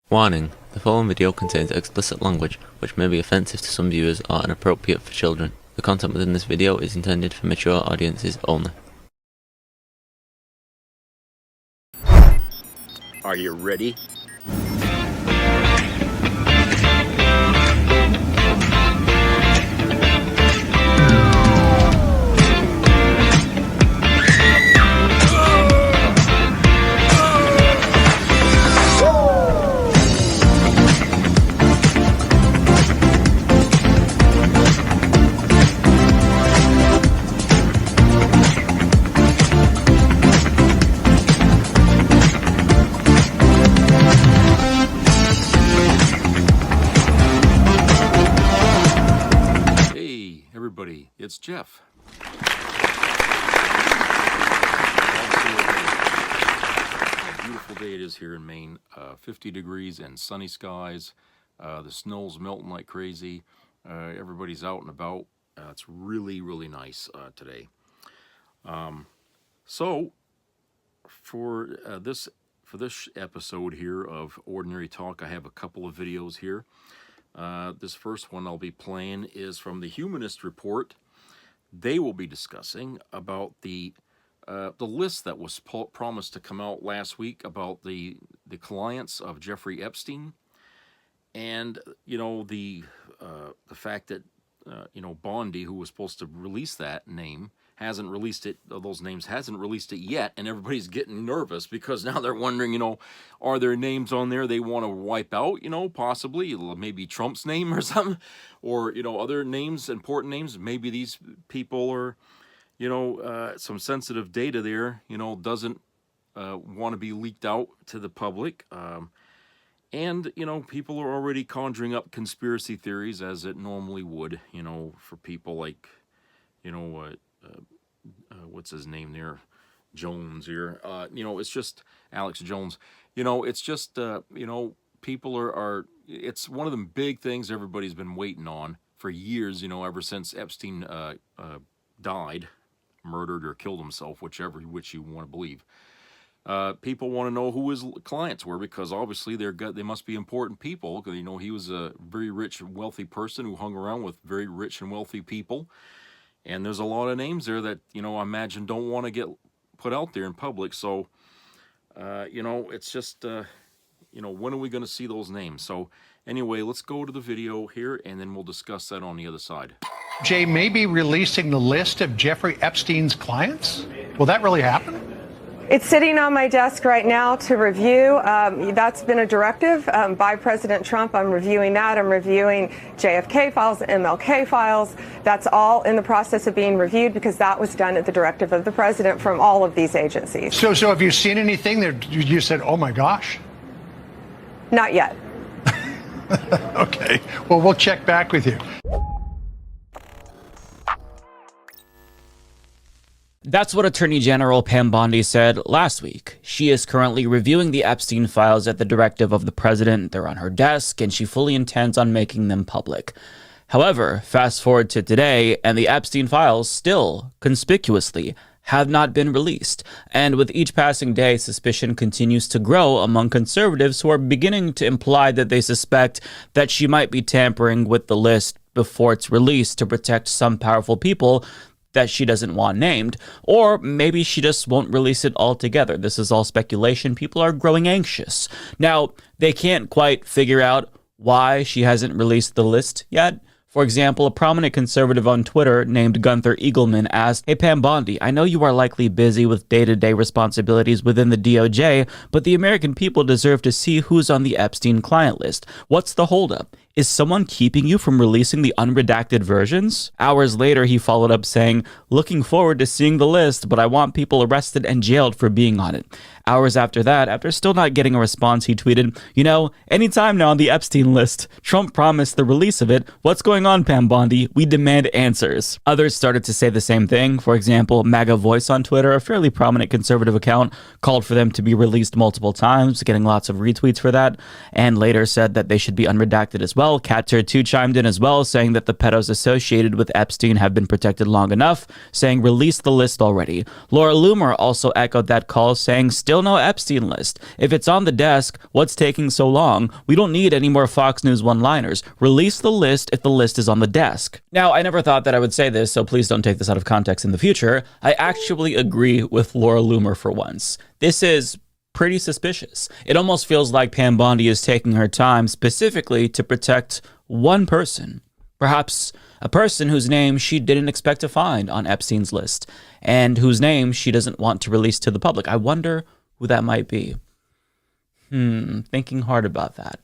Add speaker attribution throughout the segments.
Speaker 1: Warning: the following video contains explicit language, which may be offensive to some viewers or inappropriate for children. The content within this video is intended for mature audiences only.
Speaker 2: Are you ready? Everybody, it's Jeff. A beautiful day it is here in Maine. 50 degrees and sunny skies. The snow's melting like crazy. Everybody's out and about. It's really, really nice today. So for this episode here of Ordinary Talk, I have a couple of videos here. This first one I'll be playing is from the Humanist Report. They will be discussing about the list that was promised to come out last week about the clients of Jeffrey Epstein, and the fact that Bondi, who was supposed to release that name, hasn't released it. Those names hasn't released it yet, and everybody's getting nervous because now they're wondering, are there names on there they want to wipe out? Possibly maybe Trump's name or something, or other names, important names. Maybe these people are, some sensitive data there, doesn't want to be leaked out to the public. And people are already conjuring up conspiracy theories as it normally would, for people like, what's his name there? Jones here. It's just Alex Jones. It's just, people are, it's one of the big things everybody's been waiting on for years, ever since Epstein died, murdered or killed himself, which you want to believe. People want to know who his clients were, because obviously they must be important people. He was a very rich and wealthy person who hung around with very rich and wealthy people. And there's a lot of names there that, I imagine don't want to get put out there in public. So, it's just, when are we going to see those names? So anyway, let's go to the video here, and then we'll discuss that on the other side.
Speaker 3: Jay may be releasing the list of Jeffrey Epstein's clients. Will that really happen?
Speaker 4: It's sitting on my desk right now to review. That's been a directive by President Trump. I'm reviewing that. I'm reviewing JFK files, MLK files. That's all in the process of being reviewed because that was done at the directive of the president from all of these agencies.
Speaker 3: So have you seen anything that you said, oh my gosh?
Speaker 4: Not yet.
Speaker 3: Okay. Well, we'll check back with you.
Speaker 5: That's what Attorney General Pam Bondi said last week. She is currently reviewing the Epstein files at the directive of the president. They're on her desk, and she fully intends on making them public. However, fast forward to today, and the Epstein files still, conspicuously, have not been released. And with each passing day, suspicion continues to grow among conservatives who are beginning to imply that they suspect that she might be tampering with the list before it's released to protect some powerful people that she doesn't want named, or maybe she just won't release it altogether. This is all speculation. People are growing anxious. Now, they can't quite figure out why she hasn't released the list yet. For example, a prominent conservative on Twitter named Gunther Eagleman asked, "Hey Pam Bondi, I know you are likely busy with day-to-day responsibilities within the DOJ, but the American people deserve to see who's on the Epstein client list. What's the holdup? Is someone keeping you from releasing the unredacted versions?" Hours later, he followed up saying, "Looking forward to seeing the list, but I want people arrested and jailed for being on it." Hours after that, after still not getting a response, he tweeted, "Anytime now on the Epstein list. Trump promised the release of it. What's going on, Pam Bondi? We demand answers." Others started to say the same thing. For example, MAGA Voice on Twitter, a fairly prominent conservative account, called for them to be released multiple times, getting lots of retweets for that, and later said that they should be unredacted as well. well. Cat Turd 2 chimed in as well, saying that the pedos associated with Epstein have been protected long enough, saying release the list already. Laura Loomer also echoed that call, saying still no Epstein list. If it's on the desk, what's taking so long? We don't need any more Fox News one-liners. Release the list if the list is on the desk. Now, I never thought that I would say this, so please don't take this out of context in the future. I actually agree with Laura Loomer for once. This is pretty suspicious. It almost feels like Pam Bondi is taking her time specifically to protect one person. Perhaps a person whose name she didn't expect to find on Epstein's list and whose name she doesn't want to release to the public. I wonder who that might be. Thinking hard about that.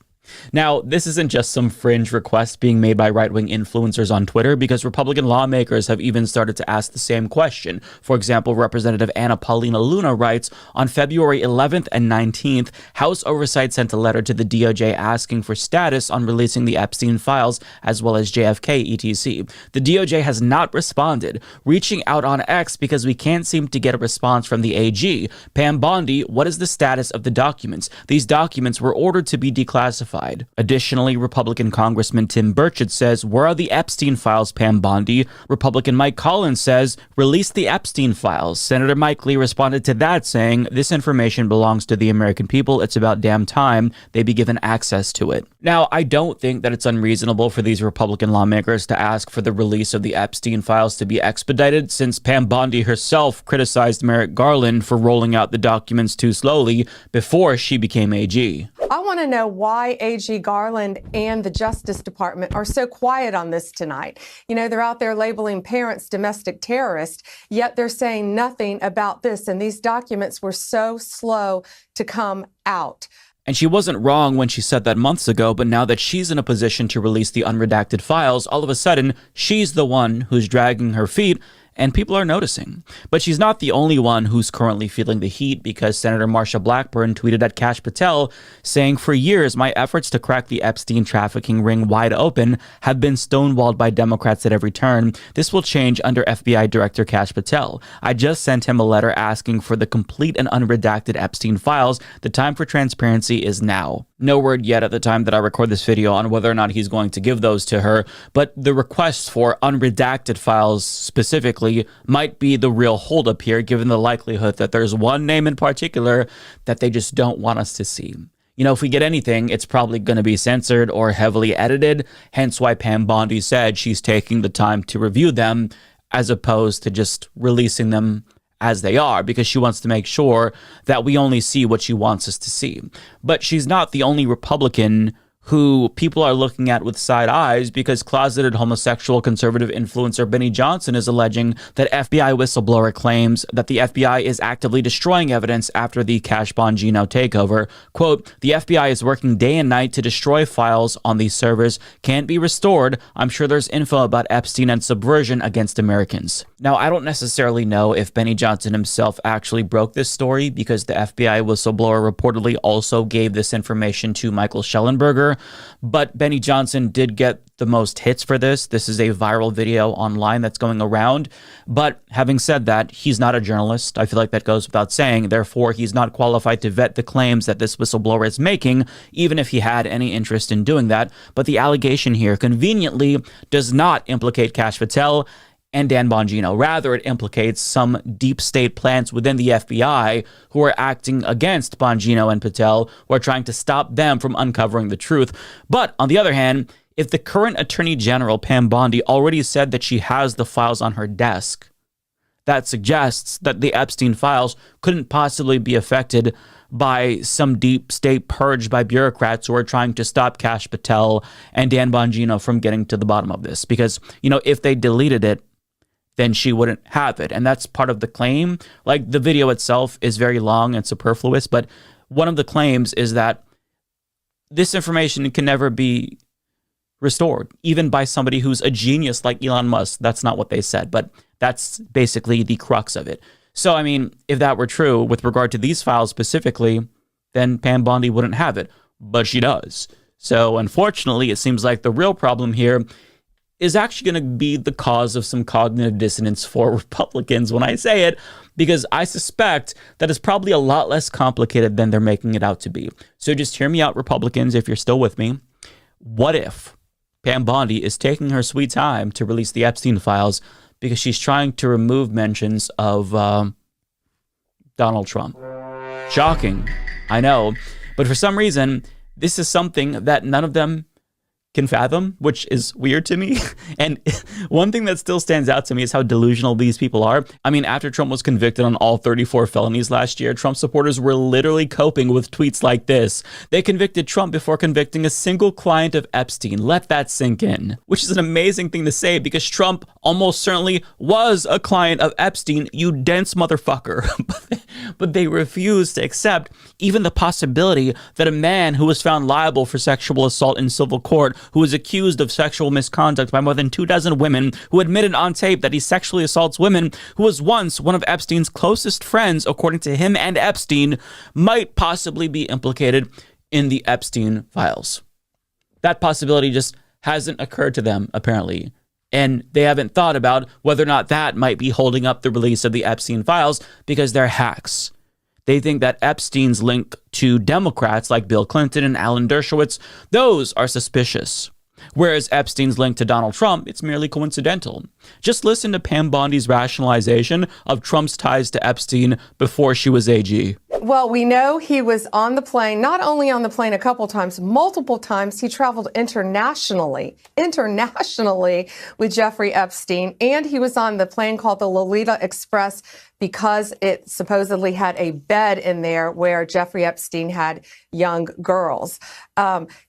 Speaker 5: Now, this isn't just some fringe request being made by right-wing influencers on Twitter, because Republican lawmakers have even started to ask the same question. For example, Representative Anna Paulina Luna writes, on February 11th and 19th, House Oversight sent a letter to the DOJ asking for status on releasing the Epstein files, as well as JFK, etc. The DOJ has not responded, reaching out on X because we can't seem to get a response from the AG. Pam Bondi, what is the status of the documents? These documents were ordered to be declassified. Additionally, Republican Congressman Tim Burchett says, where are the Epstein files, Pam Bondi? Republican Mike Collins says, release the Epstein files. Senator Mike Lee responded to that saying, this information belongs to the American people. It's about damn time they be given access to it. Now, I don't think that it's unreasonable for these Republican lawmakers to ask for the release of the Epstein files to be expedited, since Pam Bondi herself criticized Merrick Garland for rolling out the documents too slowly before she became AG.
Speaker 4: I want to know why AG Garland and the Justice Department are so quiet on this tonight. You know, they're out there labeling parents domestic terrorists, yet they're saying nothing about this. And these documents were so slow to come out.
Speaker 5: And she wasn't wrong when she said that months ago, but now that she's in a position to release the unredacted files, all of a sudden, she's the one who's dragging her feet, and people are noticing. But she's not the only one who's currently feeling the heat, because Senator Marsha Blackburn tweeted at Kash Patel saying, for years, my efforts to crack the Epstein trafficking ring wide open have been stonewalled by Democrats at every turn. This will change under FBI Director Kash Patel. I just sent him a letter asking for the complete and unredacted Epstein files. The time for transparency is now. No word yet at the time that I record this video on whether or not he's going to give those to her, but the request for unredacted files specifically might be the real holdup here, given the likelihood that there's one name in particular that they just don't want us to see. You know, if we get anything, it's probably going to be censored or heavily edited, hence why Pam Bondi said she's taking the time to review them as opposed to just releasing them as they are, because she wants to make sure that we only see what she wants us to see. But she's not the only Republican who people are looking at with side eyes, because closeted homosexual conservative influencer Benny Johnson is alleging that FBI whistleblower claims that the FBI is actively destroying evidence after the Cash Bongino takeover. Quote, the FBI is working day and night to destroy files on these servers. Can't be restored. I'm sure there's info about Epstein and subversion against Americans. Now, I don't necessarily know if Benny Johnson himself actually broke this story, because the FBI whistleblower reportedly also gave this information to Michael Schellenberger. But Benny Johnson did get the most hits for this. This is a viral video online that's going around. But having said that, he's not a journalist. I feel like that goes without saying. Therefore, he's not qualified to vet the claims that this whistleblower is making, even if he had any interest in doing that. But the allegation here conveniently does not implicate Kash Patel and Dan Bongino. Rather, it implicates some deep state plans within the FBI who are acting against Bongino and Patel, who are trying to stop them from uncovering the truth. But on the other hand, if the current Attorney General, Pam Bondi, already said that she has the files on her desk, that suggests that the Epstein files couldn't possibly be affected by some deep state purge by bureaucrats who are trying to stop Kash Patel and Dan Bongino from getting to the bottom of this. Because, you know, if they deleted it, then she wouldn't have it. And that's part of the claim. Like, the video itself is very long and superfluous, but one of the claims is that this information can never be restored, even by somebody who's a genius like Elon Musk. That's not what they said, but that's basically the crux of it. So, I mean, if that were true with regard to these files specifically, then Pam Bondi wouldn't have it, but she does. So, unfortunately, it seems like the real problem here is actually going to be the cause of some cognitive dissonance for Republicans when I say it, because I suspect that it's probably a lot less complicated than they're making it out to be. So just hear me out, Republicans, if you're still with me. what if Pam Bondi is taking her sweet time to release the Epstein files because she's trying to remove mentions of Donald Trump? Shocking, I know. But for some reason, this is something that none of them can fathom, which is weird to me. And one thing that still stands out to me is how delusional these people are. I mean, after Trump was convicted on all 34 felonies last year, Trump supporters were literally coping with tweets like this. They convicted Trump before convicting a single client of Epstein. Let that sink in. Which is an amazing thing to say because Trump almost certainly was a client of Epstein, you dense motherfucker. But they refused to accept even the possibility that a man who was found liable for sexual assault in civil court, who was accused of sexual misconduct by more than 24 women, who admitted on tape that he sexually assaults women, who was once one of Epstein's closest friends, according to him and Epstein, might possibly be implicated in the Epstein files. That possibility just hasn't occurred to them, apparently. And they haven't thought about whether or not that might be holding up the release of the Epstein files because they're hacks. They think that Epstein's link to Democrats like Bill Clinton and Alan Dershowitz, those are suspicious. Whereas Epstein's link to Donald Trump, it's merely coincidental. Just listen to Pam Bondi's rationalization of Trump's ties to Epstein before she was AG.
Speaker 4: Well, we know he was on the plane, not only on the plane a couple times, multiple times. He traveled internationally with Jeffrey Epstein. And he was on the plane called the Lolita Express because it supposedly had a bed in there where Jeffrey Epstein had young girls.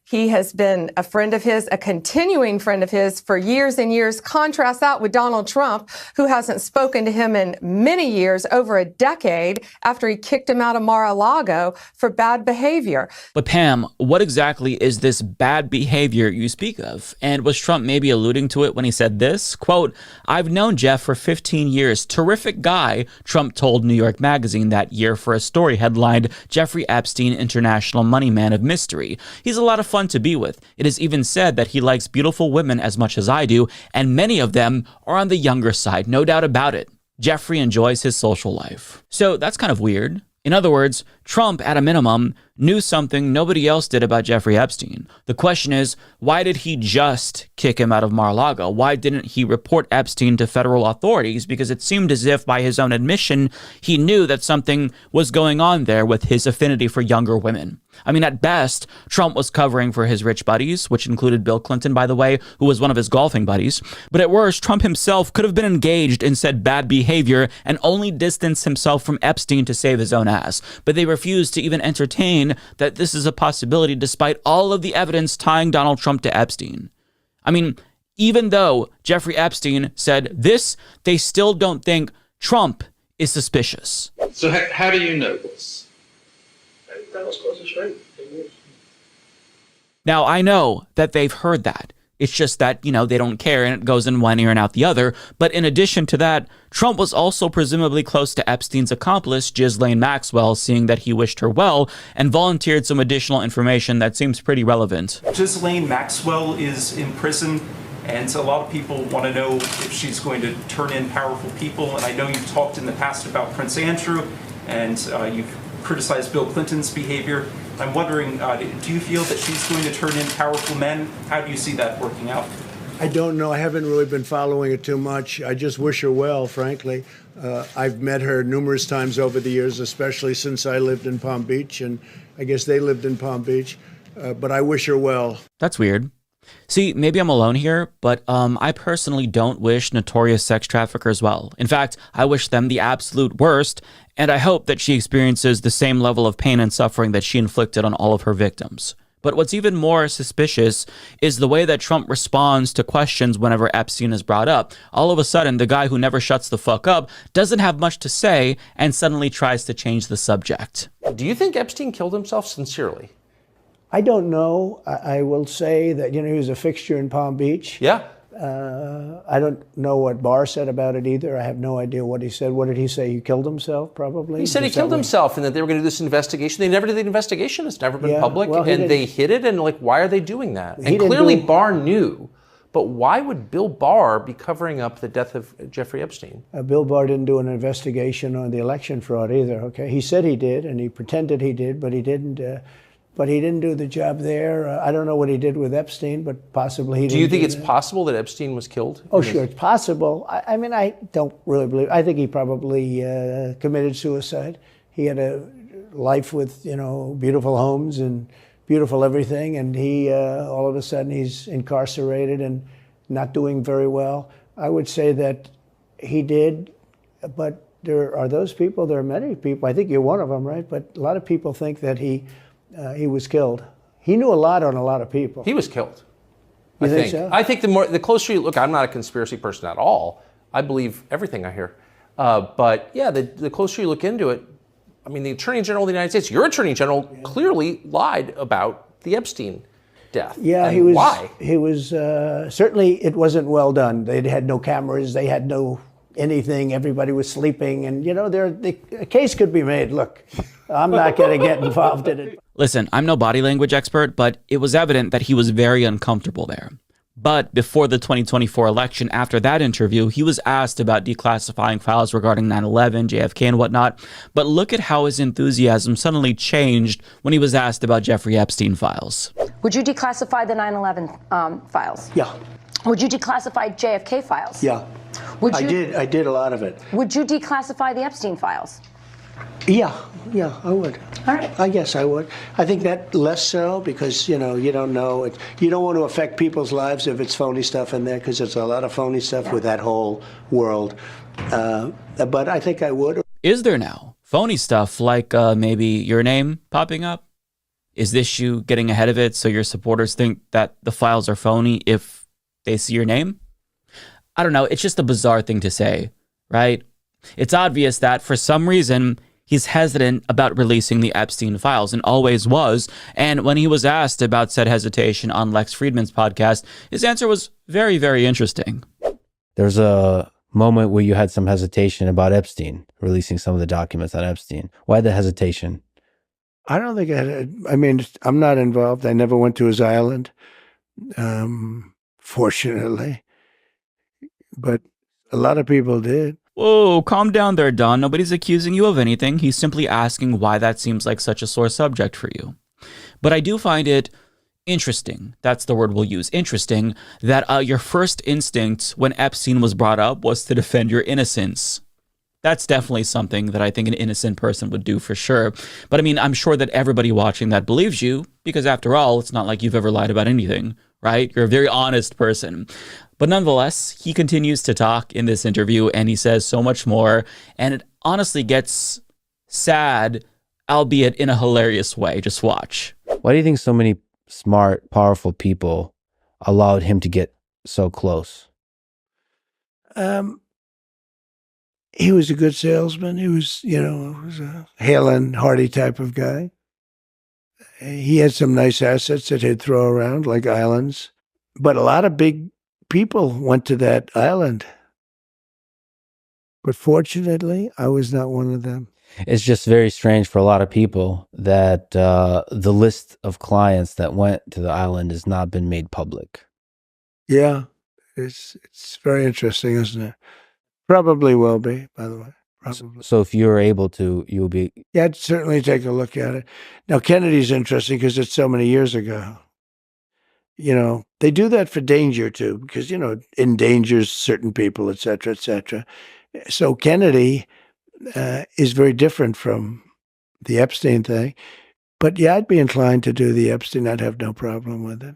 Speaker 4: He has been a friend of his, a continuing friend of his for years and years. Contrast that with Donald Trump, who hasn't spoken to him in many years, over a decade, after he kicked him out of Mar-a-Lago for bad behavior.
Speaker 5: But Pam, what exactly is this bad behavior you speak of? And was Trump maybe alluding to it when he said this? Quote, "I've known Jeff for 15 years. Terrific guy," Trump told New York Magazine that year for a story headlined, "Jeffrey Epstein, International Money Man of Mystery. He's a lot of fun to be with. It is even said that he likes beautiful women as much as I do, and many of them are on the younger side, no doubt about it. Jeffrey enjoys his social life." So that's kind of weird. In other words, Trump, at a minimum, knew something nobody else did about Jeffrey Epstein. The question is, why did he just kick him out of Mar-a-Lago? Why didn't he report Epstein to federal authorities? Because it seemed as if, by his own admission, he knew that something was going on there with his affinity for younger women. I mean, at best, Trump was covering for his rich buddies, which included Bill Clinton, by the way, who was one of his golfing buddies. But at worst, Trump himself could have been engaged in said bad behavior and only distanced himself from Epstein to save his own ass. But they refused to even entertain that this is a possibility despite all of the evidence tying Donald Trump to Epstein. I mean, even though Jeffrey Epstein said this, they still don't think Trump is suspicious.
Speaker 6: So how do you know this?
Speaker 5: Now, I know that they've heard that. It's just that, they don't care and it goes in one ear and out the other. But in addition to that, Trump was also presumably close to Epstein's accomplice, Ghislaine Maxwell, seeing that he wished her well and volunteered some additional information that seems pretty relevant.
Speaker 7: Ghislaine Maxwell is in prison, and a lot of people want to know if she's going to turn in powerful people. And I know you've talked in the past about Prince Andrew, and you've criticized Bill Clinton's behavior. I'm wondering, do you feel that she's going to turn in powerful men? How do you see that working out?
Speaker 8: I don't know. I haven't really been following it too much. I just wish her well, frankly. I've met her numerous times over the years, especially since I lived in Palm Beach, and I guess they lived in Palm Beach. But I wish her well.
Speaker 5: That's weird. See, maybe I'm alone here, but I personally don't wish notorious sex traffickers well. In fact, I wish them the absolute worst, and I hope that she experiences the same level of pain and suffering that she inflicted on all of her victims. But what's even more suspicious is the way that Trump responds to questions whenever Epstein is brought up. All of a sudden, the guy who never shuts the fuck up doesn't have much to say and suddenly tries to change the subject.
Speaker 9: Do you think Epstein killed himself sincerely?
Speaker 8: I don't know. I will say that, he was a fixture in Palm Beach.
Speaker 9: Yeah.
Speaker 8: I don't know what Barr said about it either. I have no idea what he said. What did he say? He killed himself, probably?
Speaker 9: He said he killed himself and that they were going to do this investigation. They never did the investigation. It's never been public.
Speaker 8: Well,
Speaker 9: and they hid it. And why are they doing that? And clearly Barr knew. But why would Bill Barr be covering up the death of Jeffrey Epstein?
Speaker 8: Bill Barr didn't do an investigation on the election fraud either, okay? He said he did, and he pretended he did, but he didn't. but he didn't do the job there. I don't know what he did with Epstein, but possibly he didn't.
Speaker 9: Do you think it's
Speaker 8: that.
Speaker 9: possible that Epstein was killed?
Speaker 8: Oh, sure, it's possible. I mean, I don't really believe. I think he probably committed suicide. He had a life with, beautiful homes and beautiful everything, and he all of a sudden he's incarcerated and not doing very well. I would say that he did, but there are those people. There are many people. I think you're one of them, right? But a lot of people think that he was killed. He knew a lot on a lot of people.
Speaker 9: He was killed.
Speaker 8: You think so?
Speaker 9: I think the closer you look, I'm not a conspiracy person at all. I believe everything I hear. But yeah, the closer you look into it, I mean, the Attorney General of the United States, your Attorney General, clearly lied about the Epstein death.
Speaker 8: Yeah,
Speaker 9: and
Speaker 8: he was.
Speaker 9: Why?
Speaker 8: He was certainly. It wasn't well done. They had no cameras. They had no anything. Everybody was sleeping, and a case could be made. Look, I'm not going to get involved in it.
Speaker 5: Listen, I'm no body language expert, but it was evident that he was very uncomfortable there. But before the 2024 election, after that interview, he was asked about declassifying files regarding 9/11, JFK, and whatnot. But look at how his enthusiasm suddenly changed when he was asked about Jeffrey Epstein files.
Speaker 10: Would you declassify the 9/11 files?
Speaker 8: Yeah.
Speaker 10: Would you declassify JFK files?
Speaker 8: Yeah.
Speaker 10: Would you,
Speaker 8: I did a lot of it.
Speaker 10: Would you declassify the Epstein files?
Speaker 8: Yeah, I would.
Speaker 10: All right.
Speaker 8: I guess I would. I think that less so because, you don't know. You don't want to affect people's lives if it's phony stuff in there because there's a lot of phony stuff with that whole world. But I think I would.
Speaker 5: Is there now phony stuff like maybe your name popping up? Is this you getting ahead of it so your supporters think that the files are phony if they see your name? I don't know. It's just a bizarre thing to say, right? It's obvious that for some reason, he's hesitant about releasing the Epstein files and always was. And when he was asked about said hesitation on Lex Friedman's podcast, his answer was very, very interesting.
Speaker 11: There's a moment where you had some hesitation about Epstein, releasing some of the documents on Epstein. Why the hesitation?
Speaker 8: I don't think I mean, I'm not involved. I never went to his island, fortunately. But a lot of people did.
Speaker 5: Whoa, calm down there, Don. Nobody's accusing you of anything. He's simply asking why that seems like such a sore subject for you. But I do find it interesting, that's the word we'll use, interesting, that your first instinct when Epstein was brought up was to defend your innocence. That's definitely something that I think an innocent person would do for sure. But I mean, I'm sure that everybody watching that believes you, because after all, it's not like you've ever lied about anything, right? You're a very honest person. But nonetheless, he continues to talk in this interview and he says so much more. And it honestly gets sad, albeit in a hilarious way. Just watch.
Speaker 11: Why do you think so many smart, powerful people allowed him to get so close?
Speaker 8: He was a good salesman. He was, was a hale and hearty type of guy. He had some nice assets that he'd throw around, like islands. But a lot of big people went to that island. But fortunately, I was not one of them.
Speaker 11: It's just very strange for a lot of people that the list of clients that went to the island has not been made public.
Speaker 8: Yeah, it's very interesting, isn't it? Probably will be, by the way. Probably.
Speaker 11: So if you're able to, you'll be...
Speaker 8: Yeah, I'd certainly take a look at it. Now, Kennedy's interesting because it's so many years ago. They do that for danger, too, because, endangers certain people, et cetera, et cetera. So Kennedy is very different from the Epstein thing. But yeah, I'd be inclined to do the Epstein. I'd have no problem with it.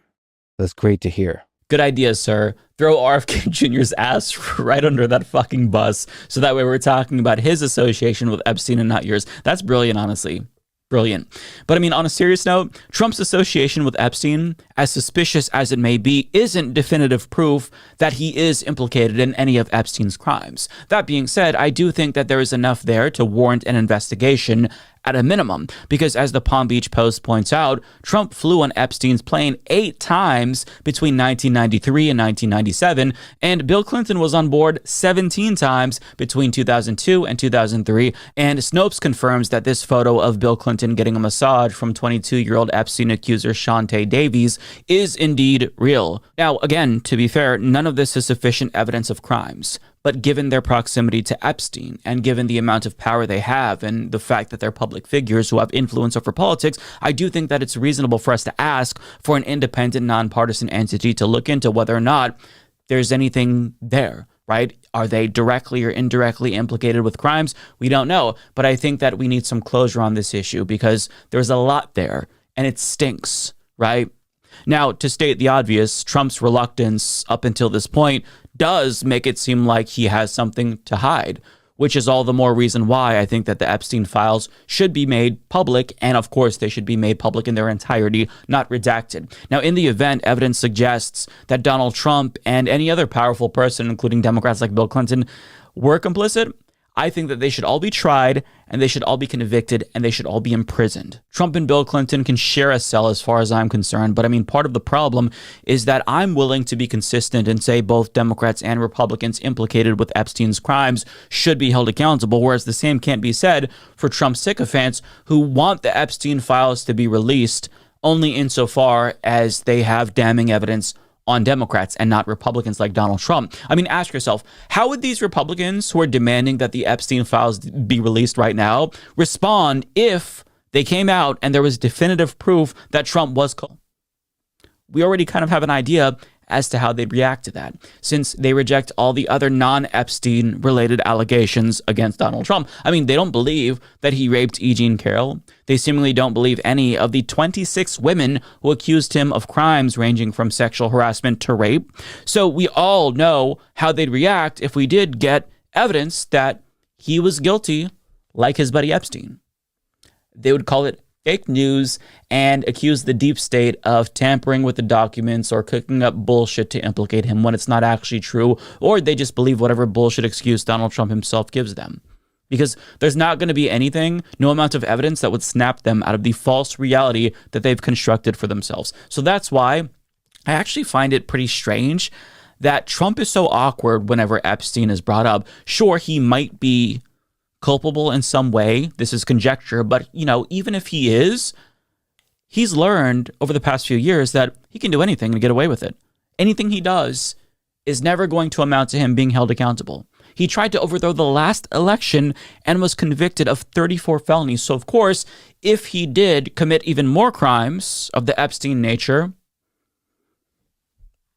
Speaker 11: That's great to hear.
Speaker 5: Good idea, sir. Throw RFK Jr.'s ass right under that fucking bus so that way we're talking about his association with Epstein and not yours. That's brilliant, honestly. Brilliant. But I mean, on a serious note, Trump's association with Epstein, as suspicious as it may be, isn't definitive proof that he is implicated in any of Epstein's crimes. That being said, I do think that there is enough there to warrant an investigation at a minimum, because as the Palm Beach Post points out, Trump flew on Epstein's plane 8 times between 1993 and 1997, and Bill Clinton was on board 17 times between 2002 and 2003, and Snopes confirms that this photo of Bill Clinton getting a massage from 22-year-old Epstein accuser Shante Davies is indeed real. Now, again, to be fair, none of this is sufficient evidence of crimes. But But given their proximity to Epstein and given the amount of power they have and the fact that they're public figures who have influence over politics, I do think that it's reasonable for us to ask for an independent, nonpartisan entity to look into whether or not there's anything there, right? Are they directly or indirectly implicated with crimes? We don't know. But I think that we need some closure on this issue because there's a lot there and it stinks, right? Now, to state the obvious, Trump's reluctance up until this point does make it seem like he has something to hide, which is all the more reason why I think that the Epstein files should be made public. And of course, they should be made public in their entirety, not redacted. Now, in the event, evidence suggests that Donald Trump and any other powerful person, including Democrats like Bill Clinton, were complicit. I think that they should all be tried and they should all be convicted and they should all be imprisoned. Trump and Bill Clinton can share a cell as far as I'm concerned, but I mean, part of the problem is that I'm willing to be consistent and say both Democrats and Republicans implicated with Epstein's crimes should be held accountable, whereas the same can't be said for Trump sycophants who want the Epstein files to be released only insofar as they have damning evidence on Democrats and not Republicans like Donald Trump. I mean, ask yourself, how would these Republicans who are demanding that the Epstein files be released right now respond if they came out and there was definitive proof that Trump was culpable? We already kind of have an idea as to how they'd react to that, since they reject all the other non-Epstein related allegations against Donald Trump. I mean, they don't believe that he raped E. Jean Carroll. They seemingly don't believe any of the 26 women who accused him of crimes ranging from sexual harassment to rape. So we all know how they'd react if we did get evidence that he was guilty, like his buddy Epstein. They would call it fake news and accuse the deep state of tampering with the documents or cooking up bullshit to implicate him when it's not actually true, or they just believe whatever bullshit excuse Donald Trump himself gives them. Because there's not going to be anything, no amount of evidence that would snap them out of the false reality that they've constructed for themselves. So that's why I actually find it pretty strange that Trump is so awkward whenever Epstein is brought up. Sure, he might be culpable in some way. This is conjecture, but even if he is, he's learned over the past few years that he can do anything and get away with it. Anything he does is never going to amount to him being held accountable. He tried to overthrow the last election and was convicted of 34 felonies. So of course, if he did commit even more crimes of the Epstein nature,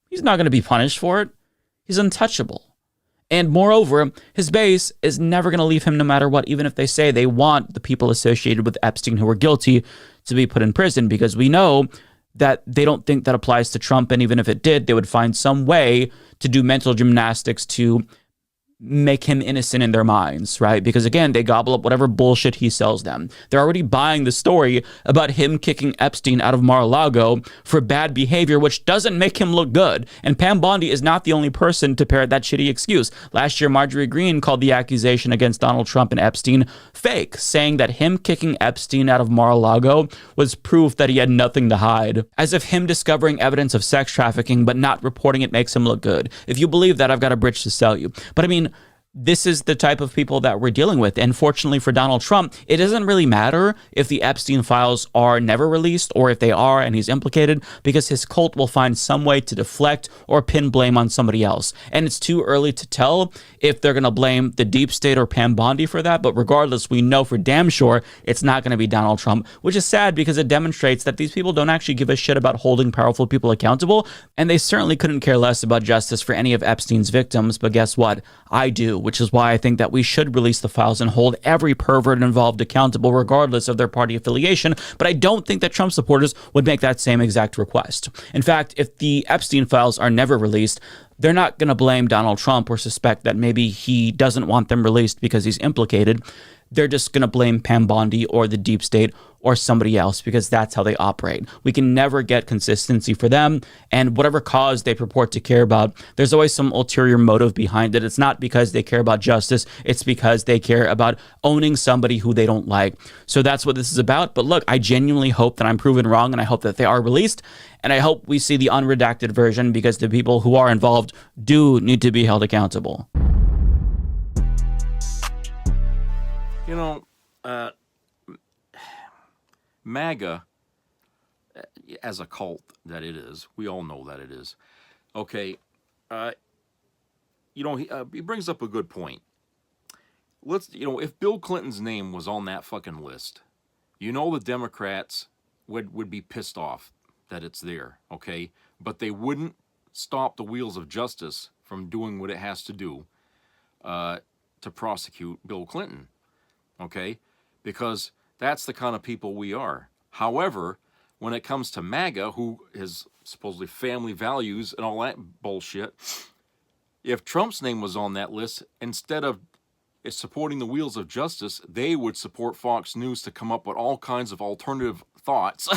Speaker 5: he's not going to be punished for it. He's untouchable. And moreover, his base is never going to leave him no matter what, even if they say they want the people associated with Epstein who were guilty to be put in prison, because we know that they don't think that applies to Trump. And even if it did, they would find some way to do mental gymnastics to make him innocent in their minds, right? Because again, they gobble up whatever bullshit he sells them. They're already buying the story about him kicking Epstein out of Mar-a-Lago for bad behavior, which doesn't make him look good. And Pam Bondi is not the only person to parrot that shitty excuse. Last year, Marjorie Greene called the accusation against Donald Trump and Epstein fake, saying that him kicking Epstein out of Mar-a-Lago was proof that he had nothing to hide. As if him discovering evidence of sex trafficking but not reporting it makes him look good. If you believe that, I've got a bridge to sell you. But I mean, this is the type of people that we're dealing with. And fortunately for Donald Trump, it doesn't really matter if the Epstein files are never released or if they are and he's implicated, because his cult will find some way to deflect or pin blame on somebody else. And it's too early to tell if they're going to blame the deep state or Pam Bondi for that. But regardless, we know for damn sure it's not going to be Donald Trump, which is sad because it demonstrates that these people don't actually give a shit about holding powerful people accountable. And they certainly couldn't care less about justice for any of Epstein's victims. But guess what? I do, which is why I think that we should release the files and hold every pervert involved accountable, regardless of their party affiliation. But I don't think that Trump supporters would make that same exact request. In fact, if the Epstein files are never released, they're not going to blame Donald Trump or suspect that maybe he doesn't want them released because he's implicated. They're just going to blame Pam Bondi or the deep state or somebody else, because that's how they operate. We can never get consistency for them, and whatever cause they purport to care about, there's always some ulterior motive behind it. It's not because they care about justice, it's because they care about owning somebody who they don't like. So that's what this is about. But look, I genuinely hope that I'm proven wrong, and I hope that they are released, and I hope we see the unredacted version, because the people who are involved do need to be held accountable.
Speaker 2: You know, MAGA, as a cult that it is, we all know that it is. Okay, you know, he brings up a good point. You know, if Bill Clinton's name was on that fucking list, you know, the Democrats would be pissed off that it's there, okay? But they wouldn't stop the wheels of justice from doing what it has to do to prosecute Bill Clinton, okay? Because that's the kind of people we are. However, when it comes to MAGA, who has supposedly family values and all that bullshit, if Trump's name was on that list, instead of supporting the wheels of justice, they would support Fox News to come up with all kinds of alternative thoughts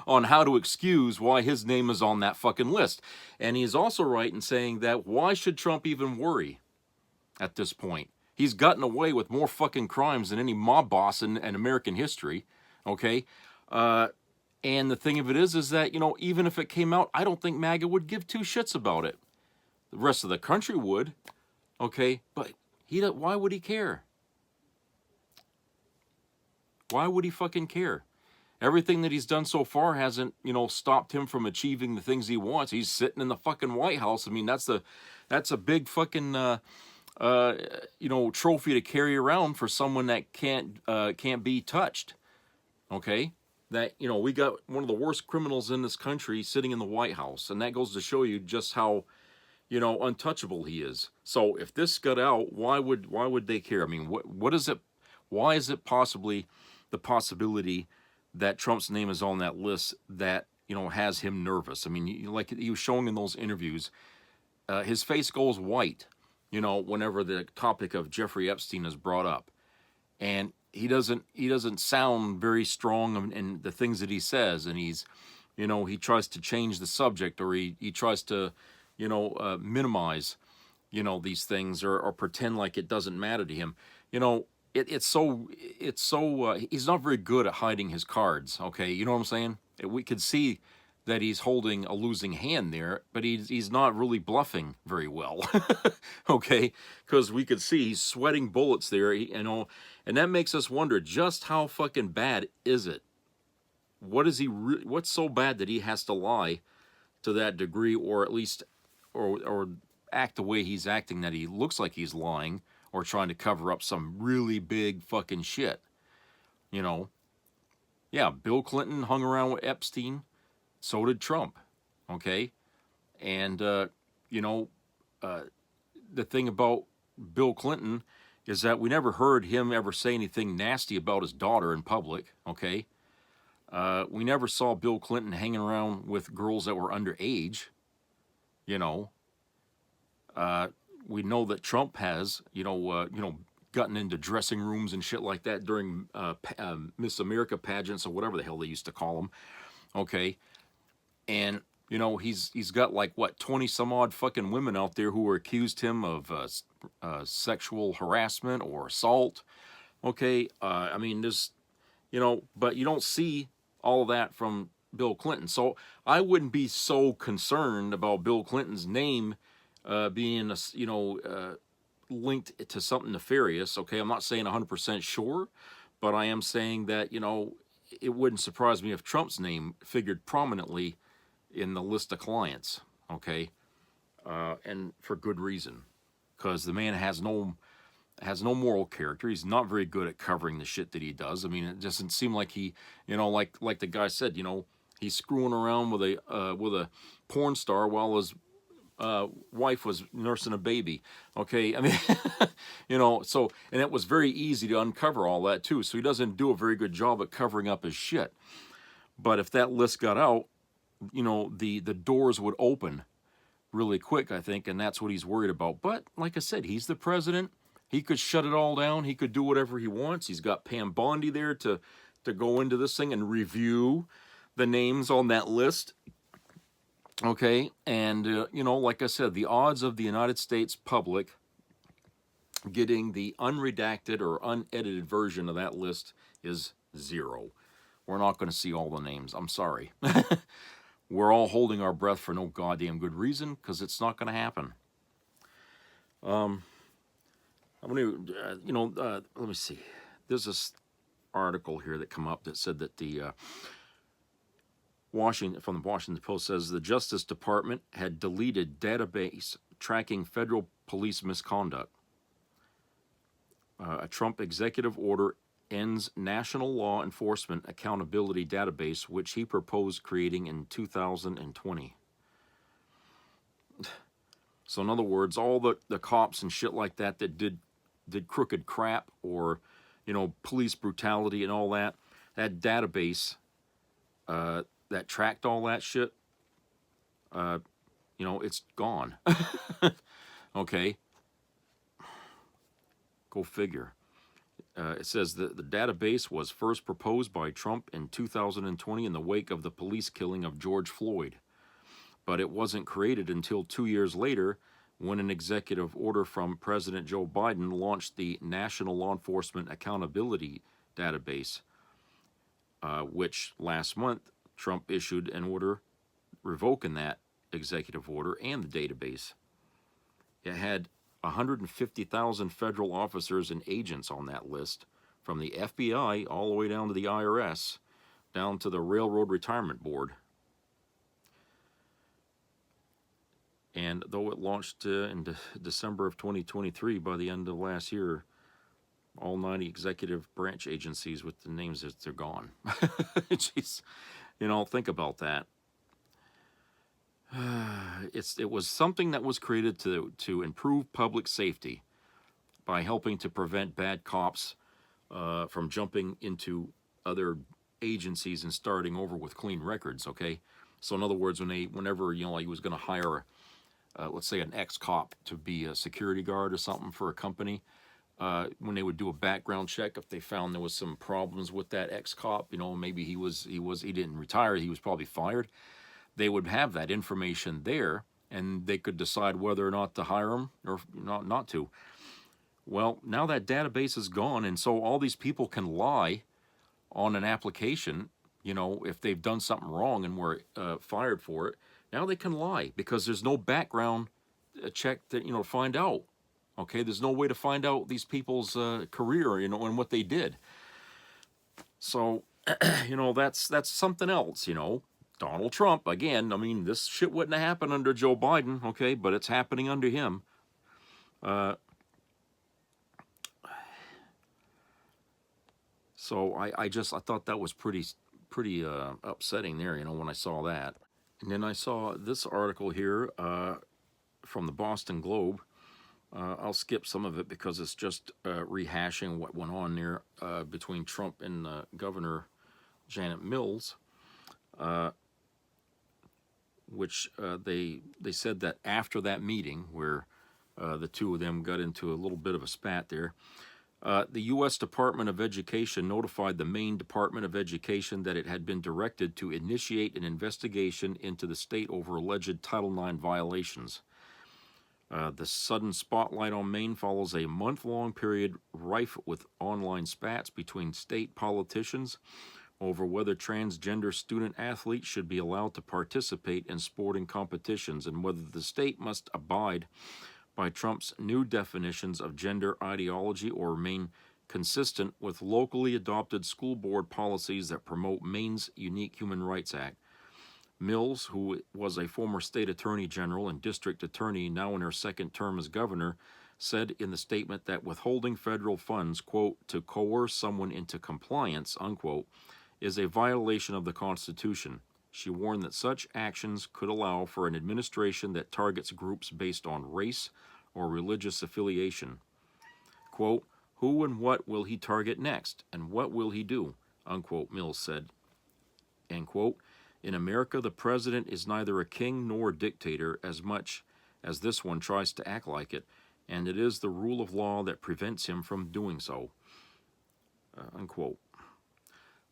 Speaker 2: on how to excuse why his name is on that fucking list. And he's also right in saying that why should Trump even worry at this point? He's gotten away with more fucking crimes than any mob boss in American history, okay? And the thing of it is that, you know, even if it came out, I don't think MAGA would give two shits about it. The rest of the country would, okay? But why would he care? Why would he fucking care? Everything that he's done so far hasn't, you know, stopped him from achieving the things he wants. He's sitting in the fucking White House. I mean, that's a big fucking, you know, trophy to carry around for someone that can't be touched. Okay? That, you know, we got one of the worst criminals in this country sitting in the White House, and that goes to show you just how, you know, untouchable he is. So if this got out, why would they care? I mean, what is it? Why is it possibly the possibility that Trump's name is on that list that, you know, has him nervous? I mean, like he was showing in those interviews, his face goes white, you know, whenever the topic of Jeffrey Epstein is brought up, and he doesn't sound very strong in the things that he says, and he's, you know, he tries to change the subject, or he tries to, you know, minimize, you know, these things, or pretend like it doesn't matter to him. You know, it's so he's not very good at hiding his cards. Okay, you know what I'm saying? We could see that he's holding a losing hand there, but he's not really bluffing very well. Okay, because we could see he's sweating bullets there, you know, and that makes us wonder just how fucking bad is it? What's so bad that he has to lie to that degree, or at least, or act the way he's acting, that he looks like he's lying or trying to cover up some really big fucking shit, you know? Yeah, Bill Clinton hung around with Epstein. So did Trump, okay? And, you know, the thing about Bill Clinton is that we never heard him ever say anything nasty about his daughter in public, okay? We never saw Bill Clinton hanging around with girls that were underage, you know. We know that Trump has, you know, gotten into dressing rooms and shit like that during Miss America pageants, or whatever the hell they used to call them, okay? And, you know, he's got like, what, 20 some odd fucking women out there who accused him of sexual harassment or assault. Okay, I mean, there's, you know, but you don't see all of that from Bill Clinton. So I wouldn't be so concerned about Bill Clinton's name being, you know, linked to something nefarious. Okay, I'm not saying 100% sure, but I am saying that, you know, it wouldn't surprise me if Trump's name figured prominently in the list of clients, okay, and for good reason, because the man has no moral character. He's not very good at covering the shit that he does. I mean, it doesn't seem like he, you know, like the guy said, you know, he's screwing around with a porn star while his wife was nursing a baby. Okay, I mean, you know, so, and it was very easy to uncover all that too. So he doesn't do a very good job at covering up his shit. But if that list got out, you know, the doors would open really quick, I think, and that's what he's worried about. But like I said, he's the president. He could shut it all down. He could do whatever he wants. He's got Pam Bondi there to go into this thing and review the names on that list. Okay, and, you know, like I said, the odds of the United States public getting the unredacted or unedited version of that list is 0. We're not going to see all the names. I'm sorry. We're all holding our breath for no goddamn good reason, because it's not going to happen. I'm going to, you know, let me see. There's this article here that come up that said that the from the Washington Post says the Justice Department had deleted database tracking federal police misconduct. A Trump executive order ends National Law Enforcement Accountability Database, which he proposed creating in 2020. So in other words, all the cops and shit like that that did crooked crap, or, you know, police brutality and all that, that database that tracked all that shit, you know, it's gone. Okay. Go figure. It says that the database was first proposed by Trump in 2020 in the wake of the police killing of George Floyd. But it wasn't created until 2 years later, when an executive order from President Joe Biden launched the National Law Enforcement Accountability Database, which last month Trump issued an order revoking that executive order and the database. It had 150,000 federal officers and agents on that list, from the FBI all the way down to the IRS, down to the Railroad Retirement Board. And though it launched in December of 2023, by the end of last year, all 90 executive branch agencies with the names, they're gone. Jeez, you know, think about that. It was something that was created to improve public safety by helping to prevent bad cops from jumping into other agencies and starting over with clean records. Okay, so in other words, whenever you know, he was going to hire, let's say, an ex-cop to be a security guard or something for a company, when they would do a background check, if they found there was some problems with that ex-cop, you know, maybe he didn't retire, he was probably fired. They would have that information there, and they could decide whether or not to hire him or not to. Well, now that database is gone, and so all these people can lie on an application, you know, if they've done something wrong and were fired for it. Now they can lie because there's no background check to, you know, find out. Okay, there's no way to find out these people's career, you know, and what they did. So, you know, that's something else, you know. Donald Trump, again, I mean, this shit wouldn't have happened under Joe Biden, okay, but it's happening under him. So I thought that was pretty upsetting there, you know, when I saw that. And then I saw this article here from the Boston Globe. I'll skip some of it because it's just rehashing what went on there between Trump and Governor Janet Mills. Which they said that after that meeting where the two of them got into a little bit of a spat there, the U.S. Department of Education notified the Maine Department of Education that it had been directed to initiate an investigation into the state over alleged Title IX violations. The sudden spotlight on Maine follows a month-long period rife with online spats between state politicians over whether transgender student athletes should be allowed to participate in sporting competitions and whether the state must abide by Trump's new definitions of gender ideology or remain consistent with locally adopted school board policies that promote Maine's unique Human Rights Act. Mills, who was a former state attorney general and district attorney now in her second term as governor, said in the statement that withholding federal funds, quote, to coerce someone into compliance, unquote, is a violation of the Constitution. She warned that such actions could allow for an administration that targets groups based on race or religious affiliation. Quote, who and what will he target next, and what will he do, unquote, Mills said. End quote. In America, the president is neither a king nor a dictator as much as this one tries to act like it, and it is the rule of law that prevents him from doing so, unquote.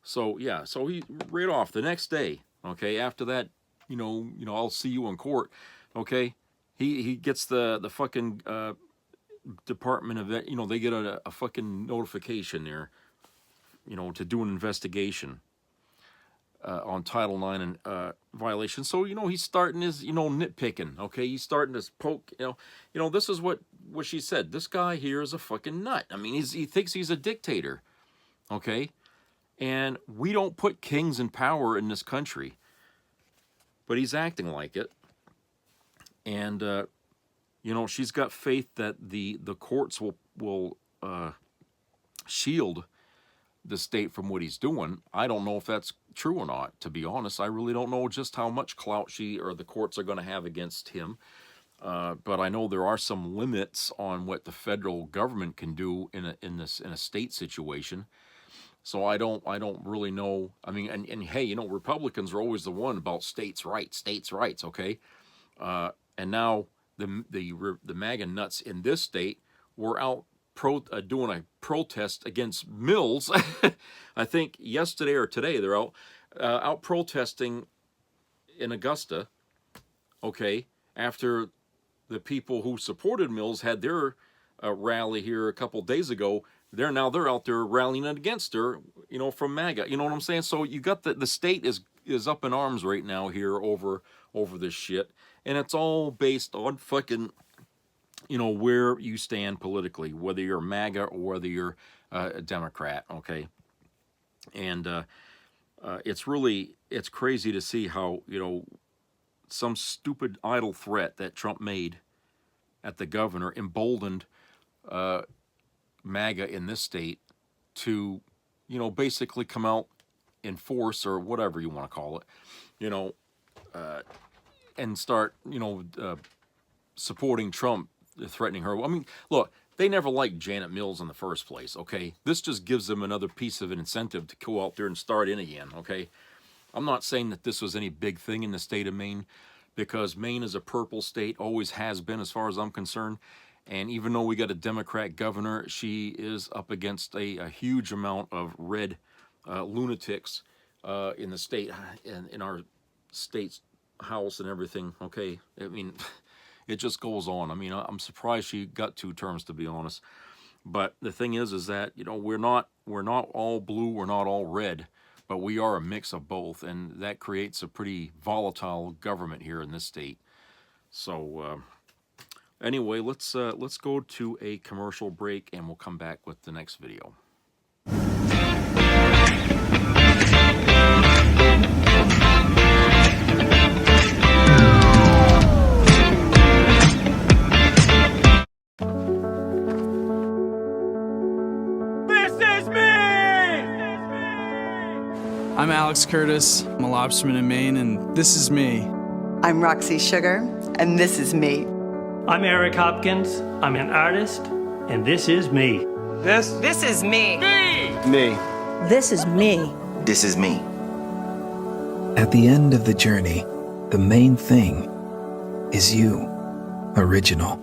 Speaker 2: So, yeah, so he, right off, the next day, okay, after that, you know, I'll see you in court, okay, he gets the fucking Department of, you know, they get a fucking notification there, you know, to do an investigation on Title IX and violation. So, you know, he's starting his, you know, nitpicking, okay, he's starting to poke, you know, this is what she said, this guy here is a fucking nut. I mean, he thinks he's a dictator, okay. And we don't put kings in power in this country. But he's acting like it. And, you you know, she's got faith that the courts will shield the state from what he's doing. I don't know if that's true or not, to be honest. I really don't know just how much clout she or the courts are going to have against him. But I know there are some limits on what the federal government can do in a state situation. So I don't really know. I mean, and hey, you know, Republicans are always the one about states' rights, okay? And now the MAGA nuts in this state were out doing a protest against Mills. I think yesterday or today they're out protesting in Augusta, okay, after the people who supported Mills had their rally here a couple days ago. They're out there rallying against her, you know, from MAGA. You know what I'm saying? So you got the state is up in arms right now here over this shit, and it's all based on fucking, you know, where you stand politically, whether you're MAGA or whether you're a Democrat, okay? And it's crazy to see how, you know, some stupid idle threat that Trump made at the governor emboldened MAGA in this state to, you know, basically come out in force, or whatever you want to call it, you know, and start, you know, supporting Trump, threatening her. I mean, look, they never liked Janet Mills in the first place, okay? This just gives them another piece of an incentive to go out there and start in again, okay? I'm not saying that this was any big thing in the state of Maine, because Maine is a purple state, always has been as far as I'm concerned. And even though we got a Democrat governor, she is up against a huge amount of red lunatics in the state, in our state's house and everything, okay? I mean, it just goes on. I mean, I'm surprised she got 2 terms, to be honest. But the thing is that, you know, we're not all blue, we're not all red, but we are a mix of both, and that creates a pretty volatile government here in this state. So anyway, let's go to a commercial break, and we'll come back with the next video.
Speaker 12: I'm Alex Curtis. I'm a lobsterman in Maine, and this is me.
Speaker 13: I'm Roxy Sugar, and this is me.
Speaker 14: I'm Eric Hopkins. I'm an artist, and this is me.
Speaker 15: This is me.
Speaker 14: Me.
Speaker 15: This is me.
Speaker 16: This is me.
Speaker 17: At the end of the journey, the main thing is you, original.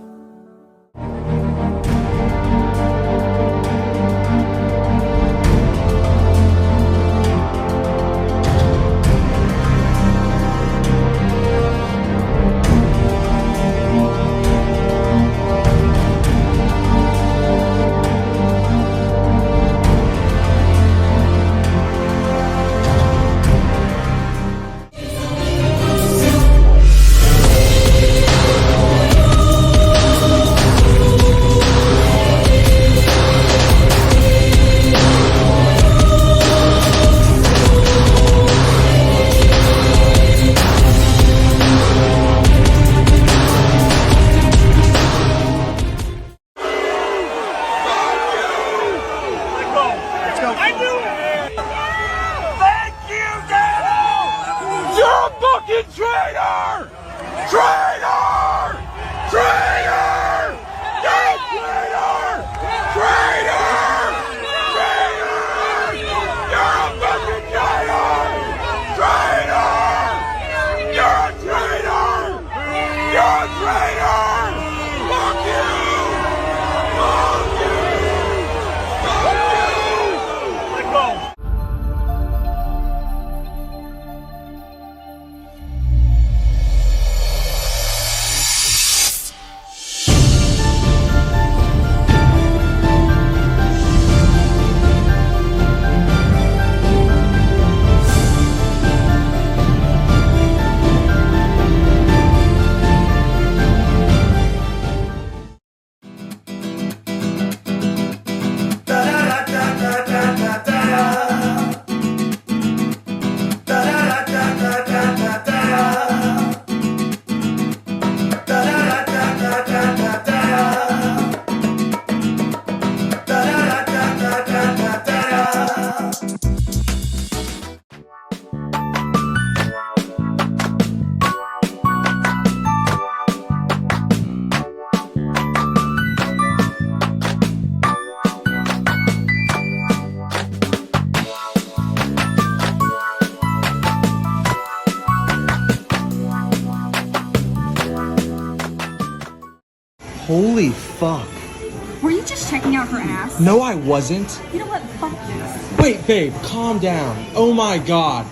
Speaker 16: Holy fuck.
Speaker 18: Were you just checking out her ass?
Speaker 16: No, I wasn't.
Speaker 18: You know what? Fuck this.
Speaker 16: Wait, babe, calm down. Oh my god.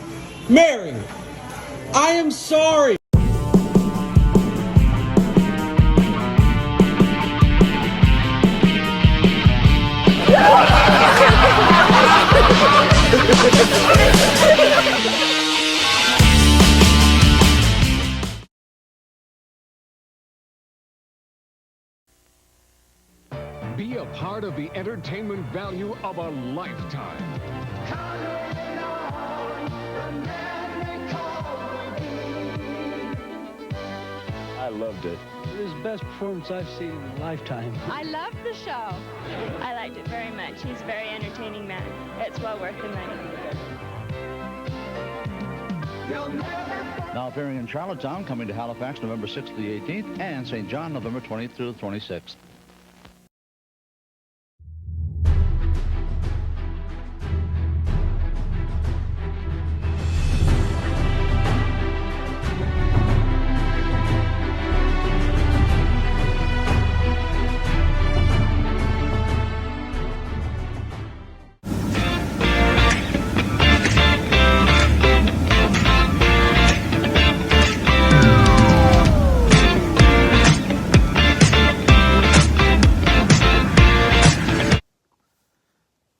Speaker 16: Mary! I am sorry!
Speaker 19: Be a part of the entertainment value of a lifetime.
Speaker 20: I loved it.
Speaker 21: It was the best performance I've seen in a lifetime.
Speaker 22: I loved the show. I liked it very much. He's a very entertaining man. It's well worth the money.
Speaker 23: Now appearing in Charlottetown, coming to Halifax November 6th to the 18th, and St. John November 20th through the 26th.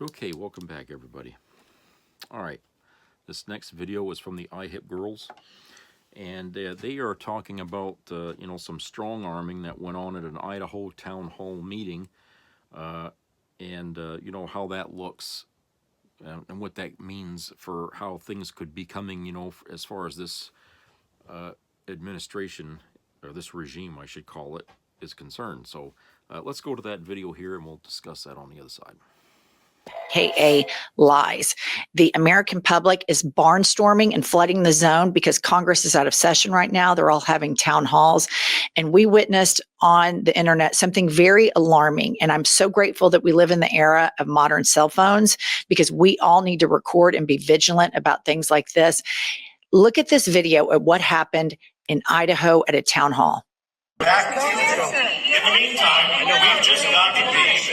Speaker 2: Okay, welcome back, everybody. All right, this next video is from the iHip Girls, and they are talking about you know, some strong arming that went on at an Idaho town hall meeting, and you know, how that looks and what that means for how things could be coming, you know, as far as this administration, or this regime, I should call it, is concerned. So let's go to that video here, and we'll discuss that on the other side.
Speaker 24: KA lies. The American public is barnstorming and flooding the zone because Congress is out of session right now. They're all having town halls. And we witnessed on the internet something very alarming. And I'm so grateful that we live in the era of modern cell phones, because we all need to record and be vigilant about things like this. Look at this video of what happened in Idaho at a town hall.
Speaker 25: In the meantime, I know we've just gotten engaged.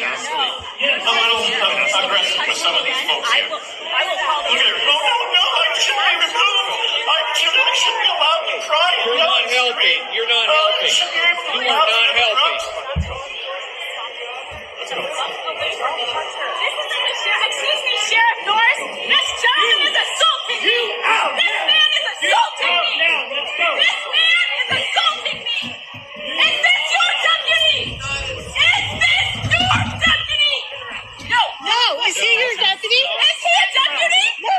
Speaker 25: I'm a little aggressive with some of these folks here. Look at her. No, I shouldn't even move. I shouldn't be allowed to cry.
Speaker 6: You're not helping. You're not helping. You are not helping.
Speaker 22: Excuse me, Sheriff Norris. This gentleman is assaulting me. This man is assaulting me. This man is assaulting me. Is this your deputy? Is this your deputy? No. No. Is he your deputy? Is he a deputy? No.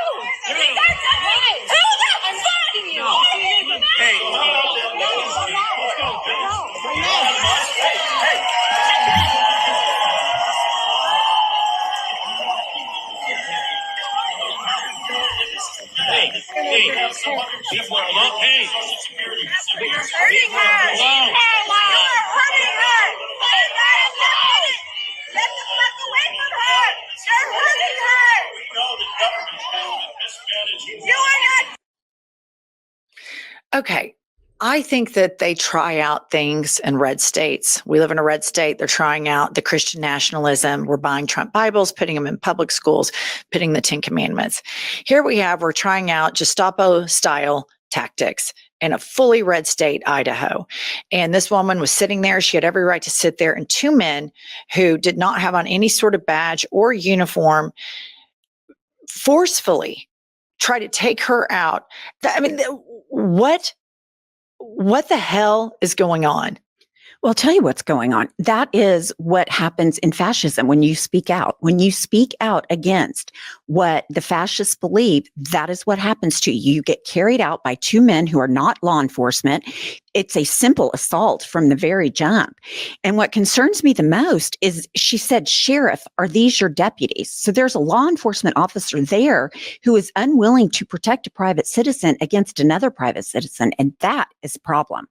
Speaker 22: He's our deputy. Who the fuck?
Speaker 6: Hey.
Speaker 25: Hey, people are look. Hey,
Speaker 22: You're hurting her.
Speaker 6: Wow.
Speaker 22: You're hurting her. Get the fuck away from her. You're hurting her.
Speaker 25: We know the government has mismanaged.
Speaker 22: You are not.
Speaker 24: Okay. I think that they try out things in red states. We live in a red state. They're trying out the Christian nationalism. We're buying Trump Bibles, putting them in public schools, putting the 10 Commandments. Here we're trying out Gestapo style tactics in a fully red state, Idaho. And this woman was sitting there. She had every right to sit there. And two men who did not have on any sort of badge or uniform forcefully try to take her out. I mean, what the hell is going on?
Speaker 26: Well, I'll tell you what's going on. That is what happens in fascism when you speak out. When you speak out against what the fascists believe, that is what happens to you. You get carried out by two men who are not law enforcement. It's a simple assault from the very jump. And what concerns me the most is she said, "Sheriff, are these your deputies?" So there's a law enforcement officer there who is unwilling to protect a private citizen against another private citizen. And that is a problem.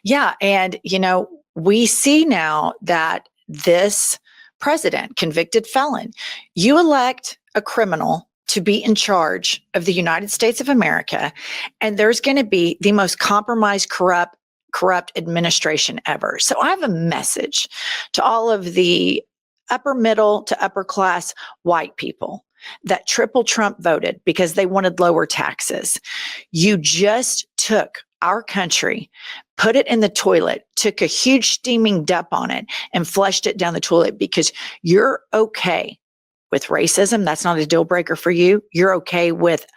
Speaker 24: Yeah. And, you know, we see now that this president, convicted felon, you elect a criminal to be in charge of the United States of America, and there's going to be the most compromised, corrupt corrupt administration ever. So I have a message to all of the upper middle to upper class white people that triple Trump voted because they wanted lower taxes. You just took our country, put it in the toilet, took a huge steaming dump on it, and flushed it down the toilet because you're okay with racism. That's not a deal breaker for you. You're okay with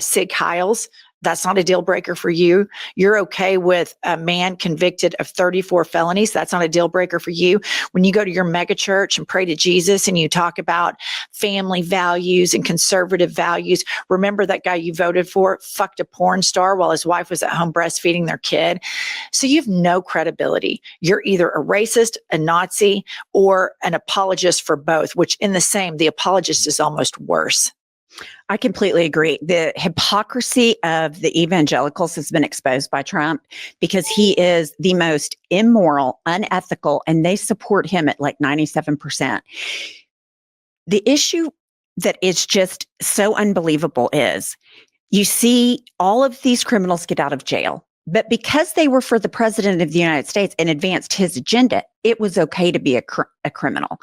Speaker 24: Sig Heils. That's not a deal breaker for you. You're okay with a man convicted of 34 felonies. That's not a deal breaker for you. When you go to your mega church and pray to Jesus and you talk about family values and conservative values, remember that guy you voted for fucked a porn star while his wife was at home breastfeeding their kid. So you have no credibility. You're either a racist, a Nazi, or an apologist for both, which in the same, the apologist is almost worse.
Speaker 26: I completely agree. The hypocrisy of the evangelicals has been exposed by Trump because he is the most immoral, unethical, and they support him at like 97%. The issue that is just so unbelievable is you see all of these criminals get out of jail. But because they were for the president of the United States and advanced his agenda, it was okay to be a criminal.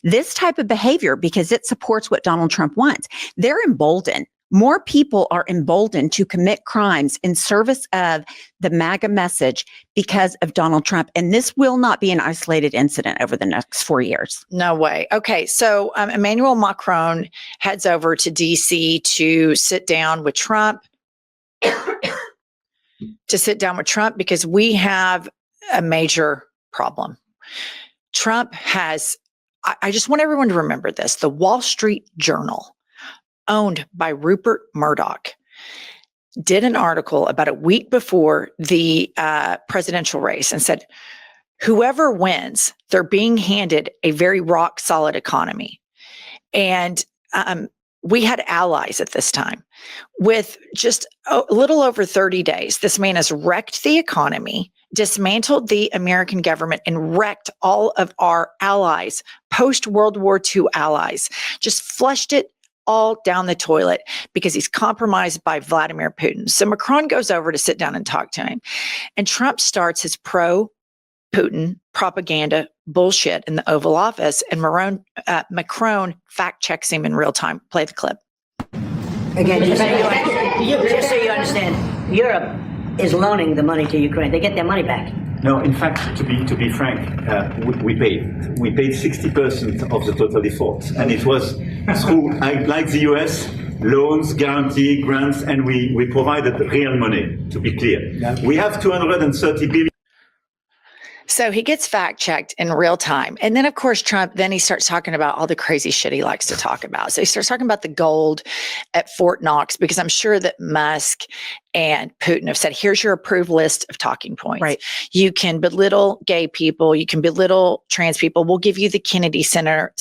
Speaker 26: This type of behavior, because it supports what Donald Trump wants, they're emboldened. More people are emboldened to commit crimes in service of the MAGA message because of Donald Trump. And this will not be an isolated incident over the next 4 years.
Speaker 24: No way. Okay. So Emmanuel Macron heads over to DC to sit down with Trump. Because we have a major problem. Trump has, I just want everyone to remember this, the Wall Street Journal, owned by Rupert Murdoch, did an article about a week before the presidential race and said, whoever wins, they're being handed a very rock solid economy. And we had allies at this time. With just a little over 30 days, this man has wrecked the economy, dismantled the American government, and wrecked all of our allies, post-World War II allies, just flushed it all down the toilet because he's compromised by Vladimir Putin. So Macron goes over to sit down and talk to him. And Trump starts his pro-Putin propaganda bullshit in the Oval Office, and Macron fact checks him in real time. Play the clip.
Speaker 1: Again, just so you understand, Europe is loaning the money to Ukraine. They get their money back.
Speaker 3: No, in fact, to be frank, we paid 60% of the total default, and it was through, like the US, loans, guarantee, grants, and we provided real money. To be clear, we have 230 billion.
Speaker 24: So he gets fact checked in real time. And then, of course, Trump, then he starts talking about all the crazy shit he likes to talk about. So he starts talking about the gold at Fort Knox, because I'm sure that Musk and Putin have said, here's your approved list of talking points. Right. You can belittle gay people. You can belittle trans people. We'll give you the Kennedy Center.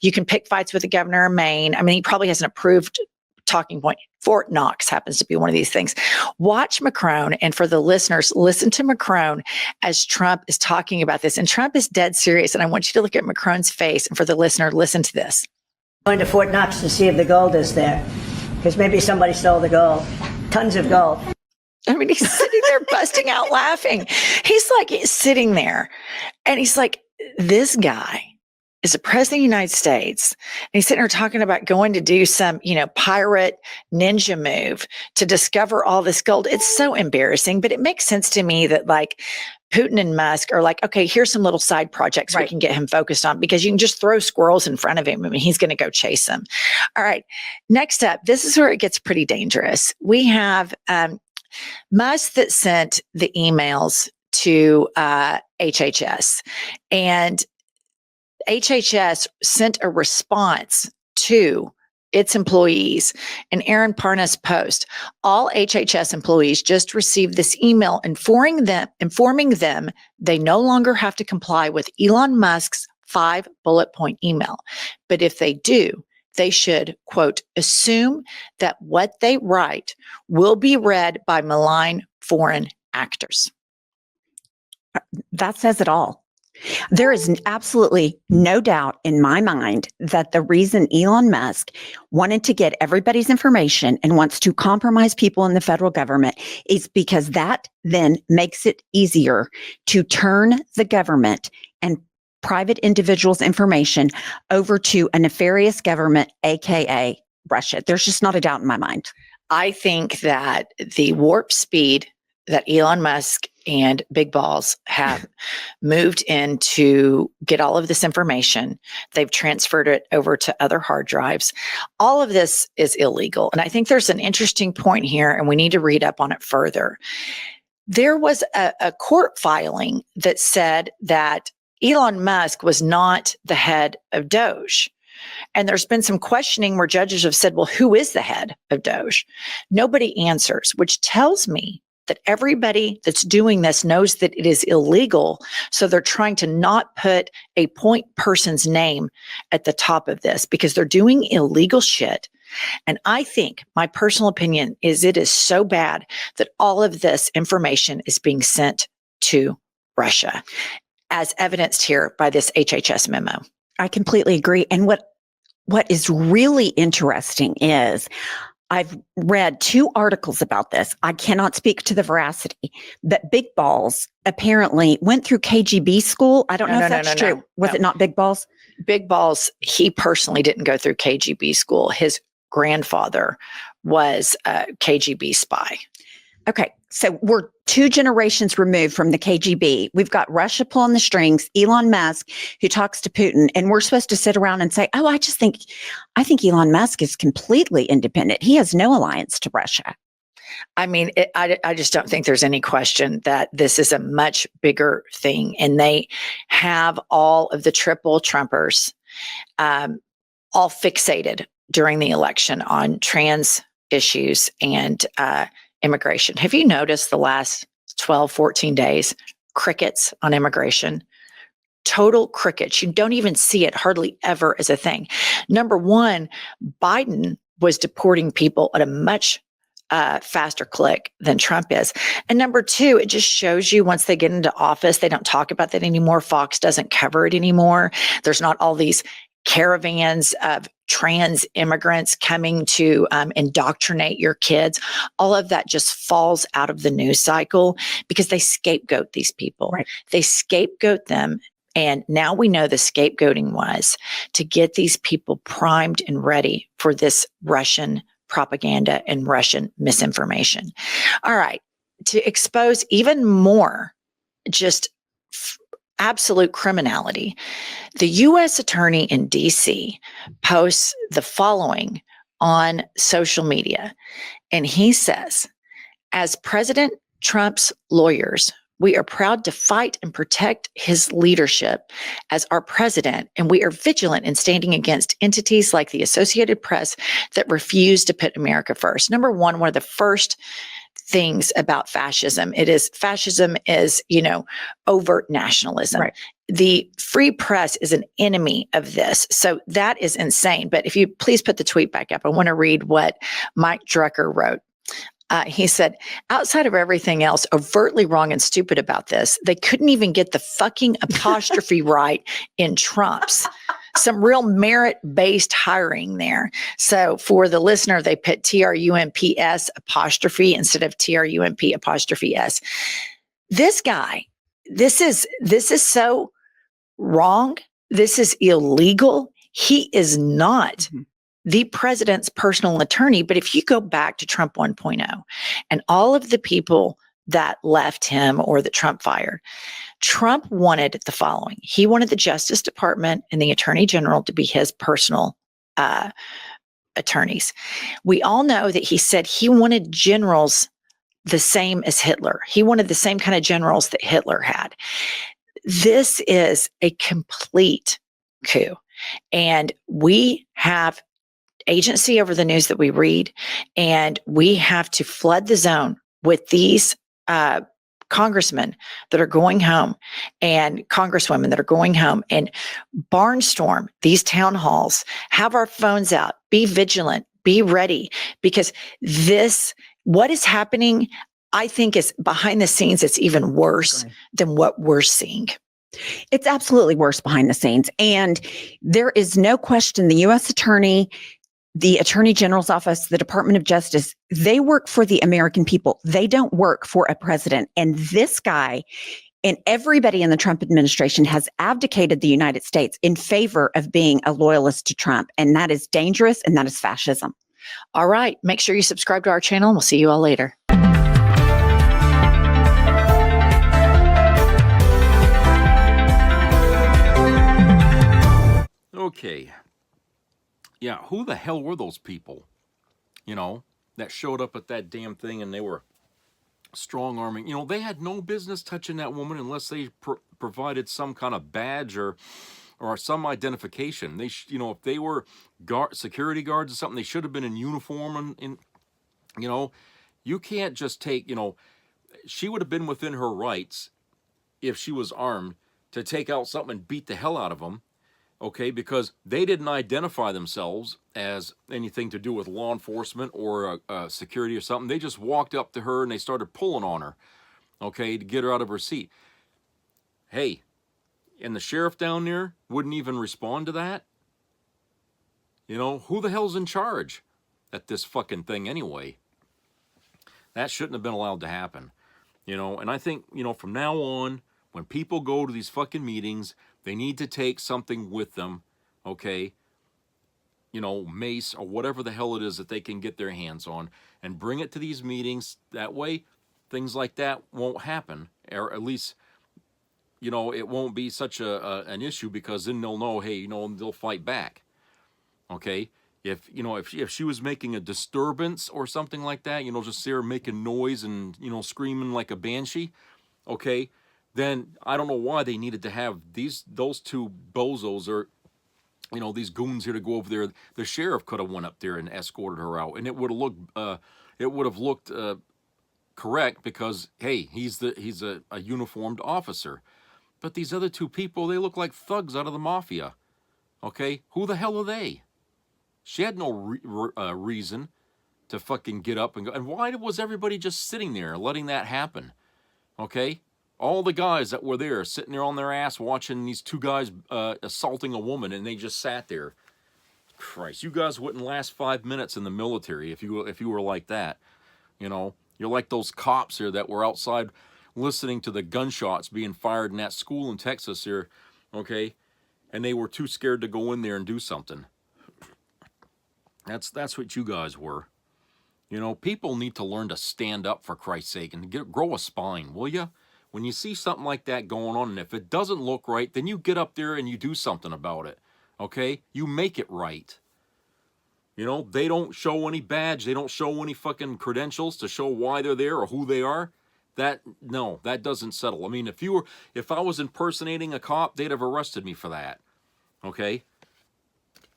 Speaker 24: You can pick fights with the governor of Maine. I mean, he probably has an approved talking point. Fort Knox happens to be one of these things. Watch Macron, and for the listeners, listen to Macron as Trump is talking about this. And Trump is dead serious, and I want you to look at Macron's face, and for the listener, listen to this.
Speaker 1: Going to Fort Knox to see if the gold is there, because maybe somebody stole the gold. Tons of gold.
Speaker 24: I mean, he's sitting there busting out laughing. He's like sitting there, and he's like, this guy is the president of the United States. And he's sitting there talking about going to do some, pirate ninja move to discover all this gold. It's so embarrassing, but it makes sense to me that like Putin and Musk are like, okay, here's some little side projects we can get him focused on, because you can just throw squirrels in front of him and he's going to go chase them. All right. Next up, this is where it gets pretty dangerous. We have Musk that sent the emails to HHS, and HHS sent a response to its employees. And Aaron Parnas post, all HHS employees just received this email informing them they no longer have to comply with Elon Musk's 5 bullet point email. But if they do, they should, quote, assume that what they write will be read by malign foreign actors.
Speaker 26: That says it all. There is absolutely no doubt in my mind that the reason Elon Musk wanted to get everybody's information and wants to compromise people in the federal government is because that then makes it easier to turn the government and private individuals' information over to a nefarious government, aka Russia. There's just not a doubt in my mind.
Speaker 24: I think that the warp speed that Elon Musk and Big Balls have moved in to get all of this information, they've transferred it over to other hard drives. All of this is illegal. And I think there's an interesting point here, and we need to read up on it further. There was a court filing that said that Elon Musk was not the head of Doge. And there's been some questioning where judges have said, well, who is the head of Doge? Nobody answers, which tells me that everybody that's doing this knows that it is illegal. So they're trying to not put a point person's name at the top of this because they're doing illegal shit. And I think my personal opinion is it is so bad that all of this information is being sent to Russia, as evidenced here by this HHS memo.
Speaker 26: I completely agree. And what is really interesting is I've read 2 articles about this. I cannot speak to the veracity, but Big Balls apparently went through KGB school. I don't know if that's true. Was it not Big Balls?
Speaker 24: Big Balls, he personally didn't go through KGB school. His grandfather was a KGB spy.
Speaker 26: Okay, so we're 2 generations removed from the KGB. We've got Russia pulling the strings, Elon Musk, who talks to Putin, and we're supposed to sit around and say, oh, I think Elon Musk is completely independent. He has no alliance to Russia.
Speaker 24: I mean, I just don't think there's any question that this is a much bigger thing. And they have all of the triple Trumpers all fixated during the election on trans issues and immigration. Have you noticed the last 12, 14 days, crickets on immigration? Total crickets. You don't even see it hardly ever as a thing. Number one, Biden was deporting people at a much faster click than Trump is. And number two, it just shows you once they get into office, they don't talk about that anymore. Fox doesn't cover it anymore. There's not all these caravans of trans immigrants coming to indoctrinate your kids. All of that just falls out of the news cycle because they scapegoat these people.
Speaker 26: Right.
Speaker 24: They scapegoat them. And now we know the scapegoating was to get these people primed and ready for this Russian propaganda and Russian misinformation. All right. To expose even more just absolute criminality, the U.S. attorney in D.C. posts the following on social media. And he says, as President Trump's lawyers, we are proud to fight and protect his leadership as our president, and we are vigilant in standing against entities like the Associated Press that refuse to put America first. Number one of the first things about fascism, fascism is, overt nationalism. Right. The free press is an enemy of this. So that is insane. But if you please put the tweet back up, I want to read what Mike Drucker wrote. He said, outside of everything else overtly wrong and stupid about this, they couldn't even get the fucking apostrophe right in Trump's. Some real merit-based hiring there. So for the listener, they put TRUMPS apostrophe instead of TRUMP apostrophe S. This guy, this is so wrong. This is illegal. He is not the president's personal attorney. But if you go back to Trump 1.0 and all of the people that left him or that Trump fired, Trump wanted the following. He wanted the Justice Department and the Attorney General to be his personal attorneys. We all know that he said he wanted generals the same as Hitler. He wanted the same kind of generals that Hitler had. This is a complete coup. And we have agency over the news that we read, and we have to flood the zone with these congressmen that are going home and congresswomen that are going home and barnstorm these town halls, have our phones out, be vigilant, be ready, because what is happening, I think is behind the scenes, it's even worse than what we're seeing.
Speaker 26: It's absolutely worse behind the scenes. And there is no question the U.S. Attorney, the Attorney General's office, the Department of Justice, they work for the American people. They don't work for a president. And this guy and everybody in the Trump administration has abdicated the United States in favor of being a loyalist to Trump. And that is dangerous, and that is fascism.
Speaker 24: All right. Make sure you subscribe to our channel, and we'll see you all later.
Speaker 2: Okay. Yeah, who the hell were those people, that showed up at that damn thing and they were strong-arming? They had no business touching that woman unless they provided some kind of badge or some identification. They, if they were security guards or something, they should have been in uniform. And you can't just take, she would have been within her rights if she was armed to take out something and beat the hell out of them. Okay, because they didn't identify themselves as anything to do with law enforcement or security or something. They just walked up to her and they started pulling on her, okay, to get her out of her seat. Hey, and the sheriff down there wouldn't even respond to that? Who the hell's in charge at this fucking thing anyway? That shouldn't have been allowed to happen. And I think, from now on, when people go to these fucking meetings, they need to take something with them, okay? Mace or whatever the hell it is that they can get their hands on and bring it to these meetings. That way, things like that won't happen, or at least, it won't be such an issue, because then they'll know, hey, they'll fight back, okay? If she was making a disturbance or something like that, just there making noise and, screaming like a banshee, okay, then I don't know why they needed to have those two bozos or, these goons here to go over there. The sheriff could have went up there and escorted her out, and it would have looked correct, because hey, he's a uniformed officer. But these other two people, they look like thugs out of the mafia. Okay, who the hell are they? She had no reason to fucking get up and go. And why was everybody just sitting there letting that happen? Okay. All the guys that were there, sitting there on their ass watching these two guys assaulting a woman, and they just sat there. Christ, you guys wouldn't last 5 minutes in the military if you were like that. You're like those cops here that were outside listening to the gunshots being fired in that school in Texas here, okay? And they were too scared to go in there and do something. That's what you guys were. People need to learn to stand up, for Christ's sake, and grow a spine, will you? When you see something like that going on, and if it doesn't look right, then you get up there and you do something about it, okay? You make it right. They don't show any badge. They don't show any fucking credentials to show why they're there or who they are. That doesn't settle. I mean, if I was impersonating a cop, they'd have arrested me for that, okay?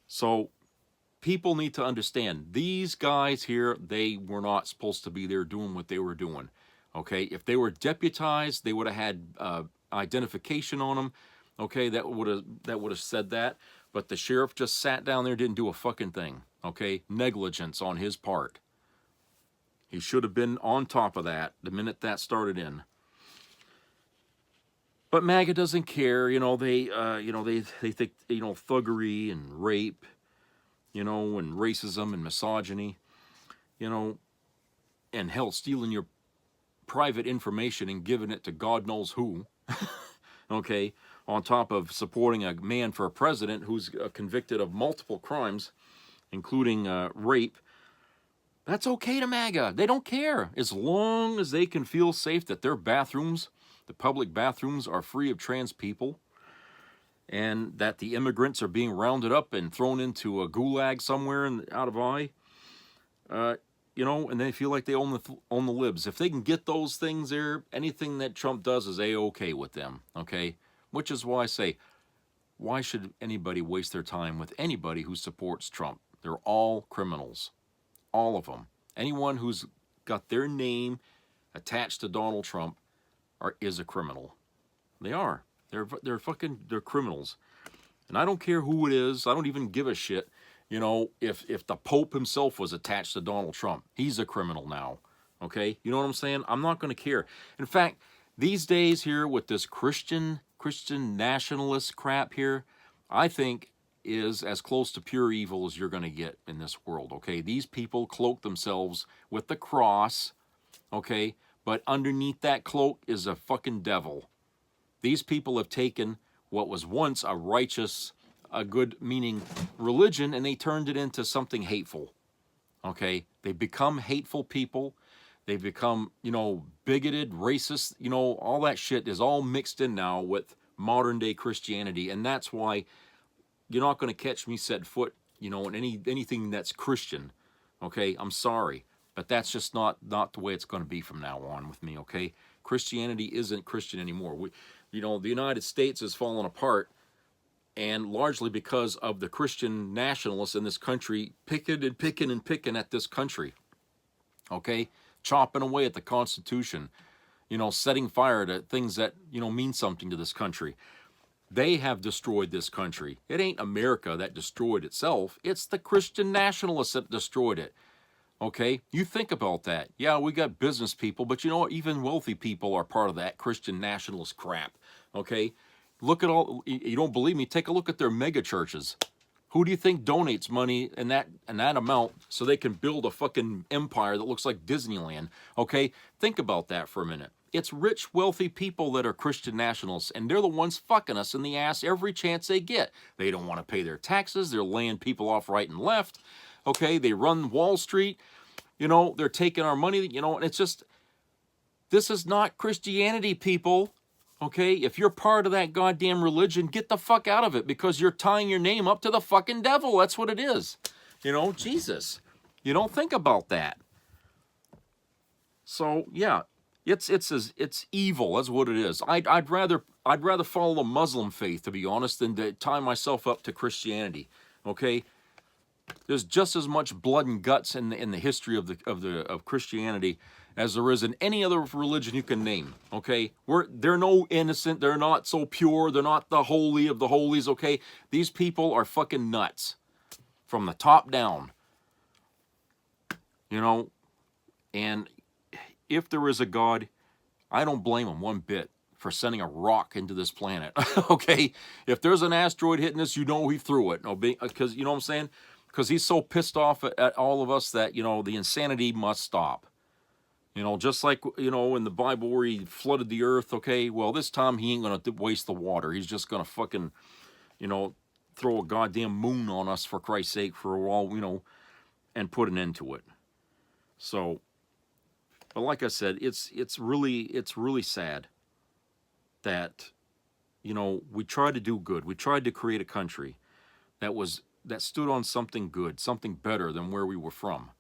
Speaker 2: So people need to understand, these guys here, they were not supposed to be there doing what they were doing. Okay, if they were deputized, they would have had identification on them. Okay, that would have said that. But the sheriff just sat down there, didn't do a fucking thing. Okay, negligence on his part. He should have been on top of that the minute that started in. But MAGA doesn't care. They think thuggery and rape, and racism and misogyny, and hell, stealing your private information and giving it to God knows who, okay, on top of supporting a man for a president who's convicted of multiple crimes, including rape. That's okay to MAGA. They don't care, as long as they can feel safe that their bathrooms, the public bathrooms, are free of trans people, and that the immigrants are being rounded up and thrown into a gulag somewhere out of eye. And they feel like they own the libs. If they can get those things there, anything that Trump does is A-okay with them, okay? Which is why I say, why should anybody waste their time with anybody who supports Trump? They're all criminals. All of them. Anyone who's got their name attached to Donald Trump is a criminal. They are. They're criminals. And I don't care who it is. I don't even give a shit. If the Pope himself was attached to Donald Trump, he's a criminal now, okay? You know what I'm saying? I'm not going to care. In fact, these days here with this Christian Christian nationalist crap here, I think is as close to pure evil as you're going to get in this world, okay? These people cloak themselves with the cross, okay? But underneath that cloak is a fucking devil. These people have taken what was once a righteous, a good meaning religion, and they turned it into something hateful, okay? They become hateful people. They become, you know, bigoted, racist, you know, all that shit is all mixed in now with modern day Christianity. And that's why you're not going to catch me set foot, you know, in anything that's Christian, okay? I'm sorry, but that's just not the way it's going to be from now on with me, okay? Christianity isn't Christian anymore. You know, the United States has fallen apart, and largely because of the Christian nationalists in this country picking at this country, okay? Chopping away at the Constitution, you know, setting fire to things that, you know, mean something to this country. They have destroyed this country. It ain't America that destroyed itself. It's the Christian nationalists that destroyed it. Okay? You think about that. Yeah, we got business people, but you know what? Even wealthy people are part of that Christian nationalist crap. Okay? Look at all, you don't believe me? Take a look at their mega churches. Who do you think donates money in that amount so they can build a fucking empire that looks like Disneyland? Okay? Think about that for a minute. It's rich, wealthy people that are Christian nationalists, and they're the ones fucking us in the ass every chance they get. They don't want to pay their taxes. They're laying people off right and left. Okay? They run Wall Street. You know, they're taking our money, you know, and it's just, this is not Christianity, people. Okay? If you're part of that goddamn religion, get the fuck out of it, because you're tying your name up to the fucking devil. That's what it is. You know, Jesus. You don't think about that. So, yeah. It's evil. That's what it is. I'd rather follow the Muslim faith, to be honest, than to tie myself up to Christianity. Okay, there's just as much blood and guts in the history of Christianity as there is in any other religion you can name. Okay, they're no innocent. They're not so pure. They're not the holy of the holies. Okay, these people are fucking nuts from the top down. You know, and if there is a God, I don't blame him one bit for sending a rock into this planet, okay? If there's an asteroid hitting us, you know he threw it, because, you know what I'm saying? Because he's so pissed off at all of us that, you know, the insanity must stop. You know, just like, you know, in the Bible where he flooded the earth, okay? Well, this time he ain't going to waste the water. He's just going to fucking, you know, throw a goddamn moon on us, for Christ's sake, for all, you know, and put an end to it. So, but like I said, it's really sad that, you know, we tried to do good. We tried to create a country that stood on something good, something better than where we were from.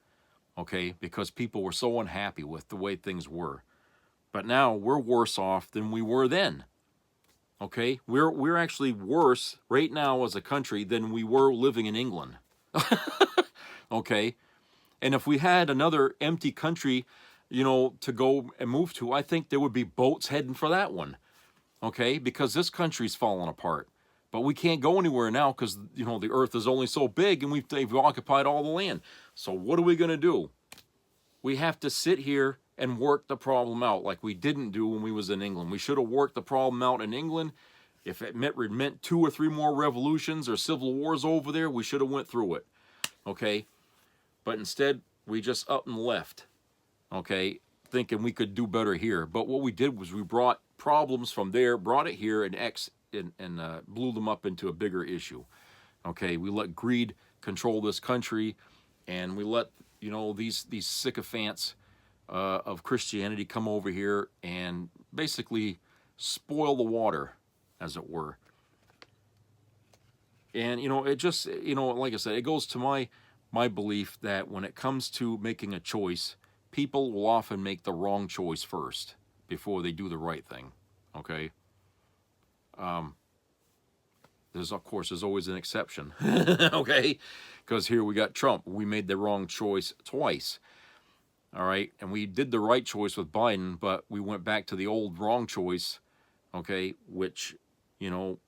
Speaker 2: Okay, because people were so unhappy with the way things were. But now we're worse off than we were then. Okay, we're actually worse right now as a country than we were living in England. Okay, and if we had another empty country, you know, to go and move to, I think there would be boats heading for that one, okay? Because this country's falling apart. But we can't go anywhere now because, you know, the earth is only so big and they've occupied all the land. So what are we going to do? We have to sit here and work the problem out like we didn't do when we was in England. We should have worked the problem out in England. If it meant 2 or 3 more revolutions or civil wars over there, we should have went through it, okay? But instead, we just up and left. Okay, thinking we could do better here. But what we did was we brought problems from there, brought it here, and blew them up into a bigger issue. Okay, we let greed control this country, and we let, you know, these sycophants of Christianity come over here and basically spoil the water, as it were. And, you know, it just, you know, like I said, it goes to my belief that when it comes to making a choice, people will often make the wrong choice first before they do the right thing, okay? There's always an exception, okay? Because here we got Trump. We made the wrong choice twice, all right? And we did the right choice with Biden, but we went back to the old wrong choice, okay? Which, you know,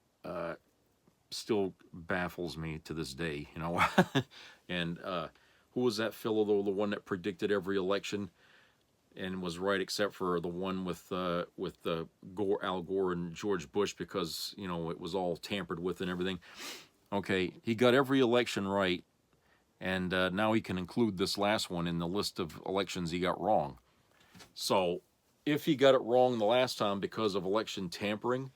Speaker 2: still baffles me to this day, you know? And, who was that fellow, though, the one that predicted every election? and was right, except for the one with the Al Gore and George Bush, because you know it was all tampered with and everything. Okay, he got every election right, and now he can include this last one in the list of elections he got wrong. So, if he got it wrong the last time because of election tampering,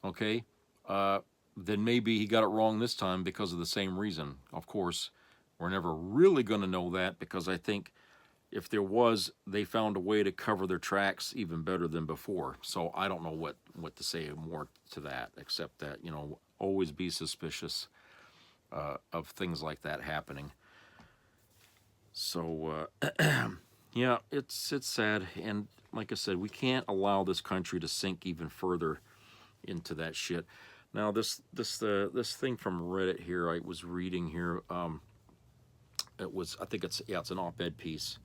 Speaker 2: okay, then maybe he got it wrong this time because of the same reason. Of course, we're never really going to know that, because I think if there was, they found a way to cover their tracks even better than before. So I don't know what to say more to that, except that, you know, always be suspicious of things like that happening. So, yeah, it's sad. And like I said, we can't allow this country to sink even further into that shit. Now, this thing from Reddit here, I was reading here, it was, I think it's an op-ed piece.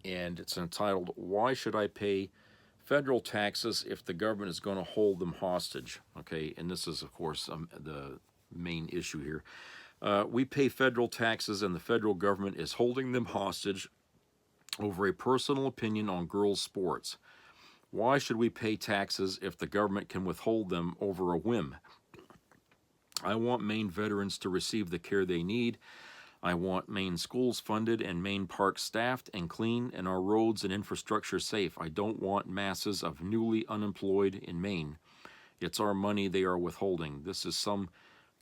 Speaker 2: And it's entitled, "Why Should I Pay Federal Taxes If the Government is Going to Hold Them Hostage?" Okay, and this is, of course, the main issue here. We pay federal taxes and the federal government is holding them hostage over a personal opinion on girls' sports. Why should we pay taxes if the government can withhold them over a whim? I want Maine veterans to receive the care they need. I want Maine schools funded and Maine parks staffed and clean and our roads and infrastructure safe. I don't want masses of newly unemployed in Maine. It's our money they are withholding. This is some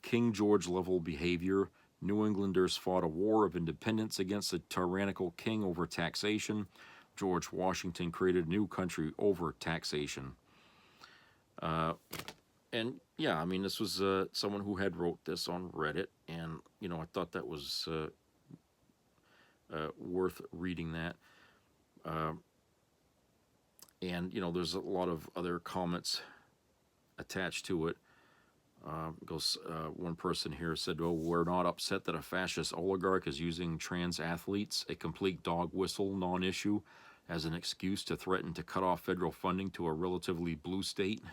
Speaker 2: King George level behavior. New Englanders fought a war of independence against a tyrannical king over taxation. George Washington created a new country over taxation. And yeah, I mean, this was someone who had wrote this on Reddit, and you know, I thought that was worth reading that. And you know, there's a lot of other comments attached to it. One person here said, "Oh, we're not upset that a fascist oligarch is using trans athletes, a complete dog whistle non-issue, as an excuse to threaten to cut off federal funding to a relatively blue state."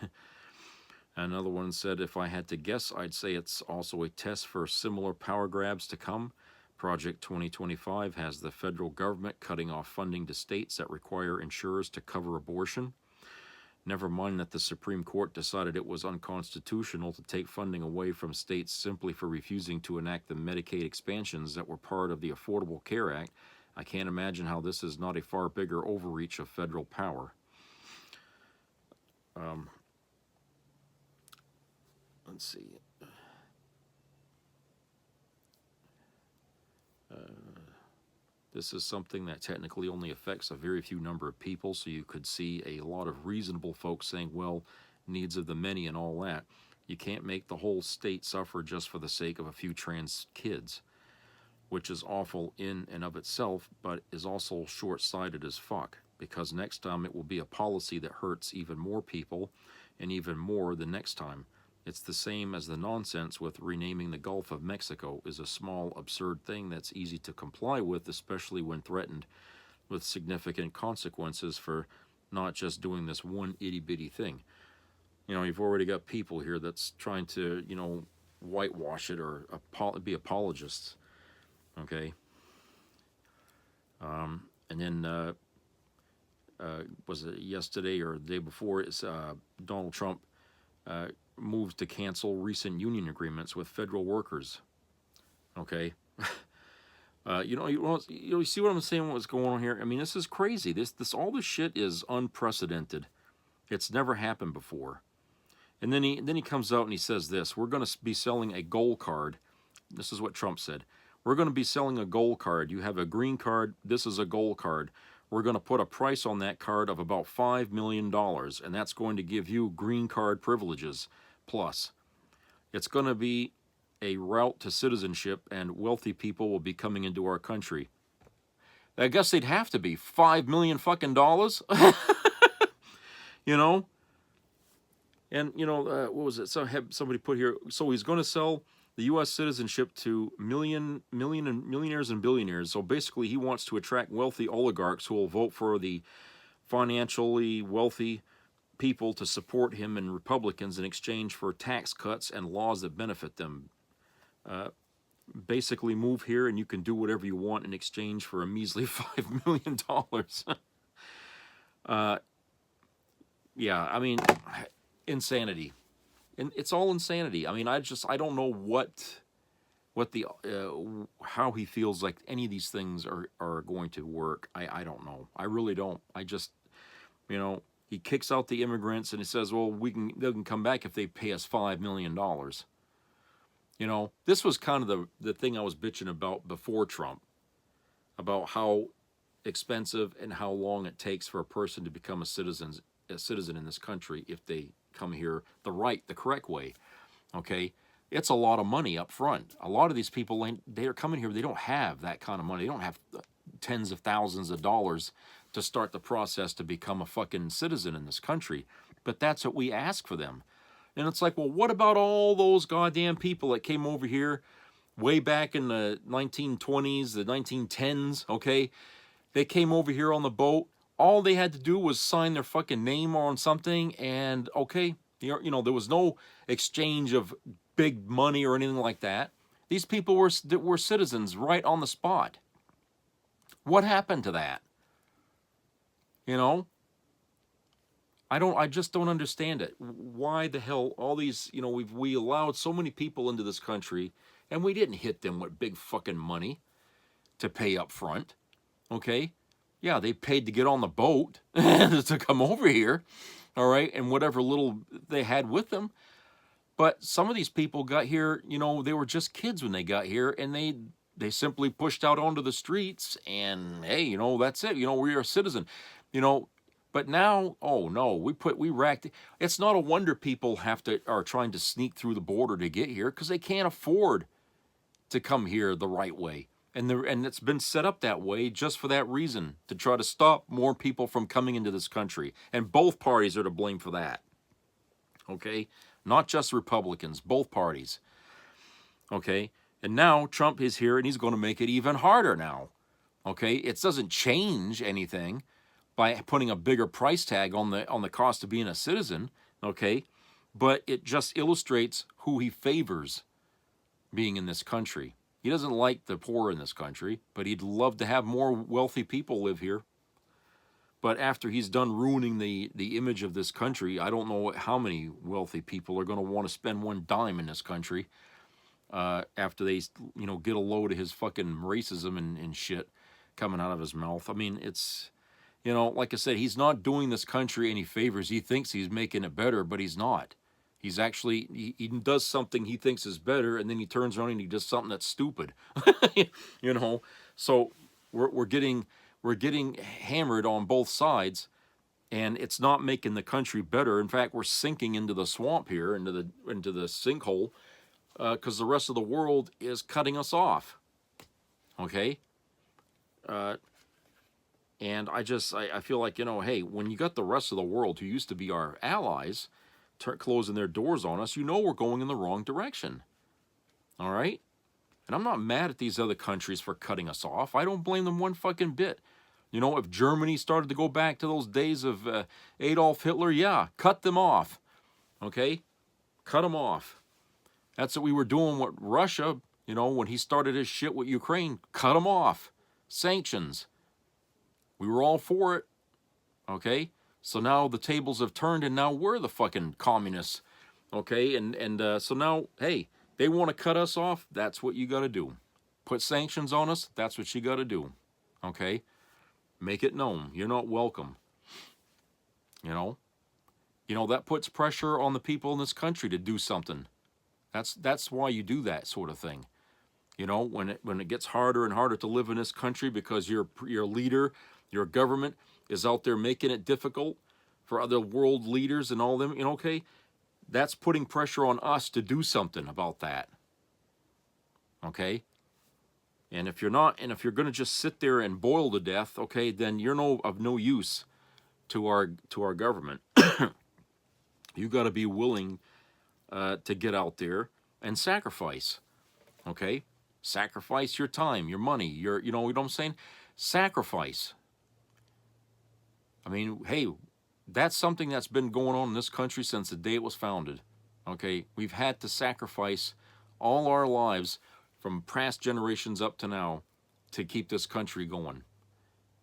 Speaker 2: Another one said, "If I had to guess, I'd say it's also a test for similar power grabs to come. Project 2025 has the federal government cutting off funding to states that require insurers to cover abortion. Never mind that the Supreme Court decided it was unconstitutional to take funding away from states simply for refusing to enact the Medicaid expansions that were part of the Affordable Care Act. I can't imagine how this is not a far bigger overreach of federal power." Let's see. This is something that technically only affects a very few number of people, so you could see a lot of reasonable folks saying, well, needs of the many and all that. You can't make the whole state suffer just for the sake of a few trans kids, which is awful in and of itself, but is also short-sighted as fuck, because next time it will be a policy that hurts even more people and even more the next time. It's the same as the nonsense with renaming the Gulf of Mexico is a small, absurd thing that's easy to comply with, especially when threatened with significant consequences for not just doing this one itty-bitty thing. You know, you've already got people here that's trying to, you know, whitewash it or be apologists, okay? And then, was it yesterday or the day before, it's Donald Trump moves to cancel recent union agreements with federal workers. Okay, you see what I'm saying? What's going on here? I mean, this is crazy. All this shit is unprecedented. It's never happened before. And then he comes out and he says this: "We're going to be selling a gold card." This is what Trump said. "We're going to be selling a gold card. You have a green card. This is a gold card. We're going to put a price on that card of about $5 million, and that's going to give you green card privileges. Plus, it's going to be a route to citizenship, and wealthy people will be coming into our country." I guess they'd have to be $5 million fucking dollars, you know. And you know, what was it? Somebody put here. So he's going to sell the U.S. citizenship to millionaires and billionaires. So basically, he wants to attract wealthy oligarchs who will vote for the financially wealthy people to support him and Republicans in exchange for tax cuts and laws that benefit them. basically move here and you can do whatever you want in exchange for a measly $5 million. Yeah, I mean, insanity. And it's all insanity. I mean, I don't know what the how he feels like any of these things are going to work. I don't know. I really don't. I just, you know, he kicks out the immigrants and he says, well, they can come back if they pay us $5 million. You know, this was kind of the thing I was bitching about before Trump, about how expensive and how long it takes for a person to become a citizen in this country if they come here the correct way. Okay, it's a lot of money up front. A lot of these people, they are coming here, they don't have that kind of money. They don't have tens of thousands of dollars to start the process to become a fucking citizen in this country. But that's what we ask for them. And it's like, well, what about all those goddamn people that came over here way back in the 1920s, the 1910s, okay? They came over here on the boat. All they had to do was sign their fucking name on something, and okay, you know, there was no exchange of big money or anything like that. These people were citizens right on the spot. What happened to that? You know? I just don't understand it. Why the hell all these, you know, we allowed so many people into this country and we didn't hit them with big fucking money to pay up front. Okay? Yeah, they paid to get on the boat to come over here. All right? And whatever little they had with them. But some of these people got here, you know, they were just kids when they got here, and they simply pushed out onto the streets and, hey, you know, that's it. You know, we're a citizen. You know, but now, oh no, we racked. It's not a wonder people are trying to sneak through the border to get here because they can't afford to come here the right way. And it's been set up that way just for that reason, to try to stop more people from coming into this country. And both parties are to blame for that. Okay? Not just Republicans, both parties. Okay? And now Trump is here and he's going to make it even harder now. Okay? It doesn't change anything by putting a bigger price tag on the cost of being a citizen, okay? But it just illustrates who he favors being in this country. He doesn't like the poor in this country, but he'd love to have more wealthy people live here. But after he's done ruining the image of this country, I don't know how many wealthy people are going to want to spend one dime in this country after they, you know, get a load of his fucking racism and shit coming out of his mouth. I mean, it's... You know, like I said, he's not doing this country any favors. He thinks he's making it better, but he's not. He's actually, he does something he thinks is better, and then he turns around and he does something that's stupid. You know, so we're getting hammered on both sides, and it's not making the country better. In fact, we're sinking into the swamp here, into the sinkhole, because the rest of the world is cutting us off. Okay. And I feel like, you know, hey, when you got the rest of the world who used to be our allies closing their doors on us, you know we're going in the wrong direction. All right? And I'm not mad at these other countries for cutting us off. I don't blame them one fucking bit. You know, if Germany started to go back to those days of Adolf Hitler, yeah, cut them off. Okay? Cut them off. That's what we were doing with Russia, you know, when he started his shit with Ukraine. Cut them off. Sanctions. We were all for it, okay? So now the tables have turned, and now we're the fucking communists, okay? And so now, hey, they want to cut us off, that's what you got to do. Put sanctions on us, that's what you got to do, okay? Make it known. You're not welcome, you know? You know, that puts pressure on the people in this country to do something. That's why you do that sort of thing. You know, when it gets harder and harder to live in this country because your leader, your government is out there making it difficult for other world leaders and all them, you know, okay? That's putting pressure on us to do something about that. Okay? And if you're going to just sit there and boil to death, okay, then you're of no use to our government. You got to be willing to get out there and sacrifice. Okay? Sacrifice your time, your money, you know what I'm saying? Sacrifice. I mean, hey, that's something that's been going on in this country since the day it was founded. Okay? We've had to sacrifice all our lives from past generations up to now to keep this country going.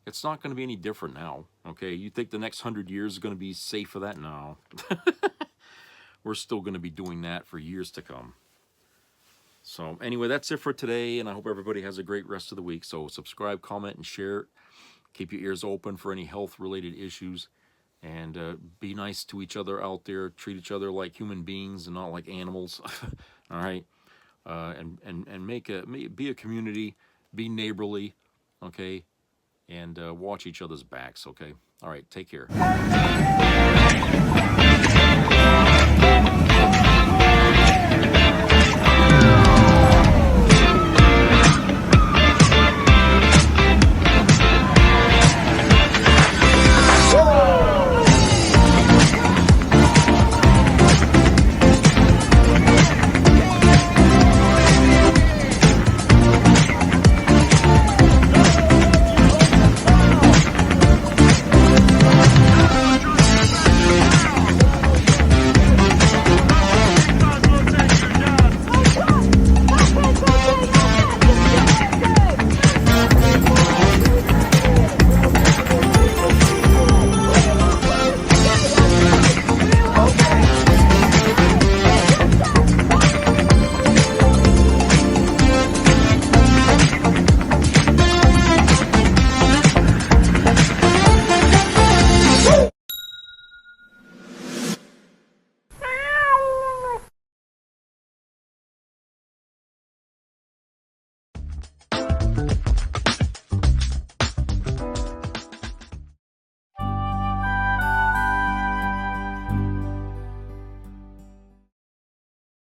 Speaker 2: It's not going to be any different now, okay? You think the next 100 years is going to be safe for that? No. We're still going to be doing that for years to come. So anyway, that's it for today, and I hope everybody has a great rest of the week. So subscribe, comment, and share. Keep your ears open for any health-related issues, and be nice to each other out there. Treat each other like human beings and not like animals. All right, and be a community, be neighborly, okay, and watch each other's backs. Okay, all right, take care.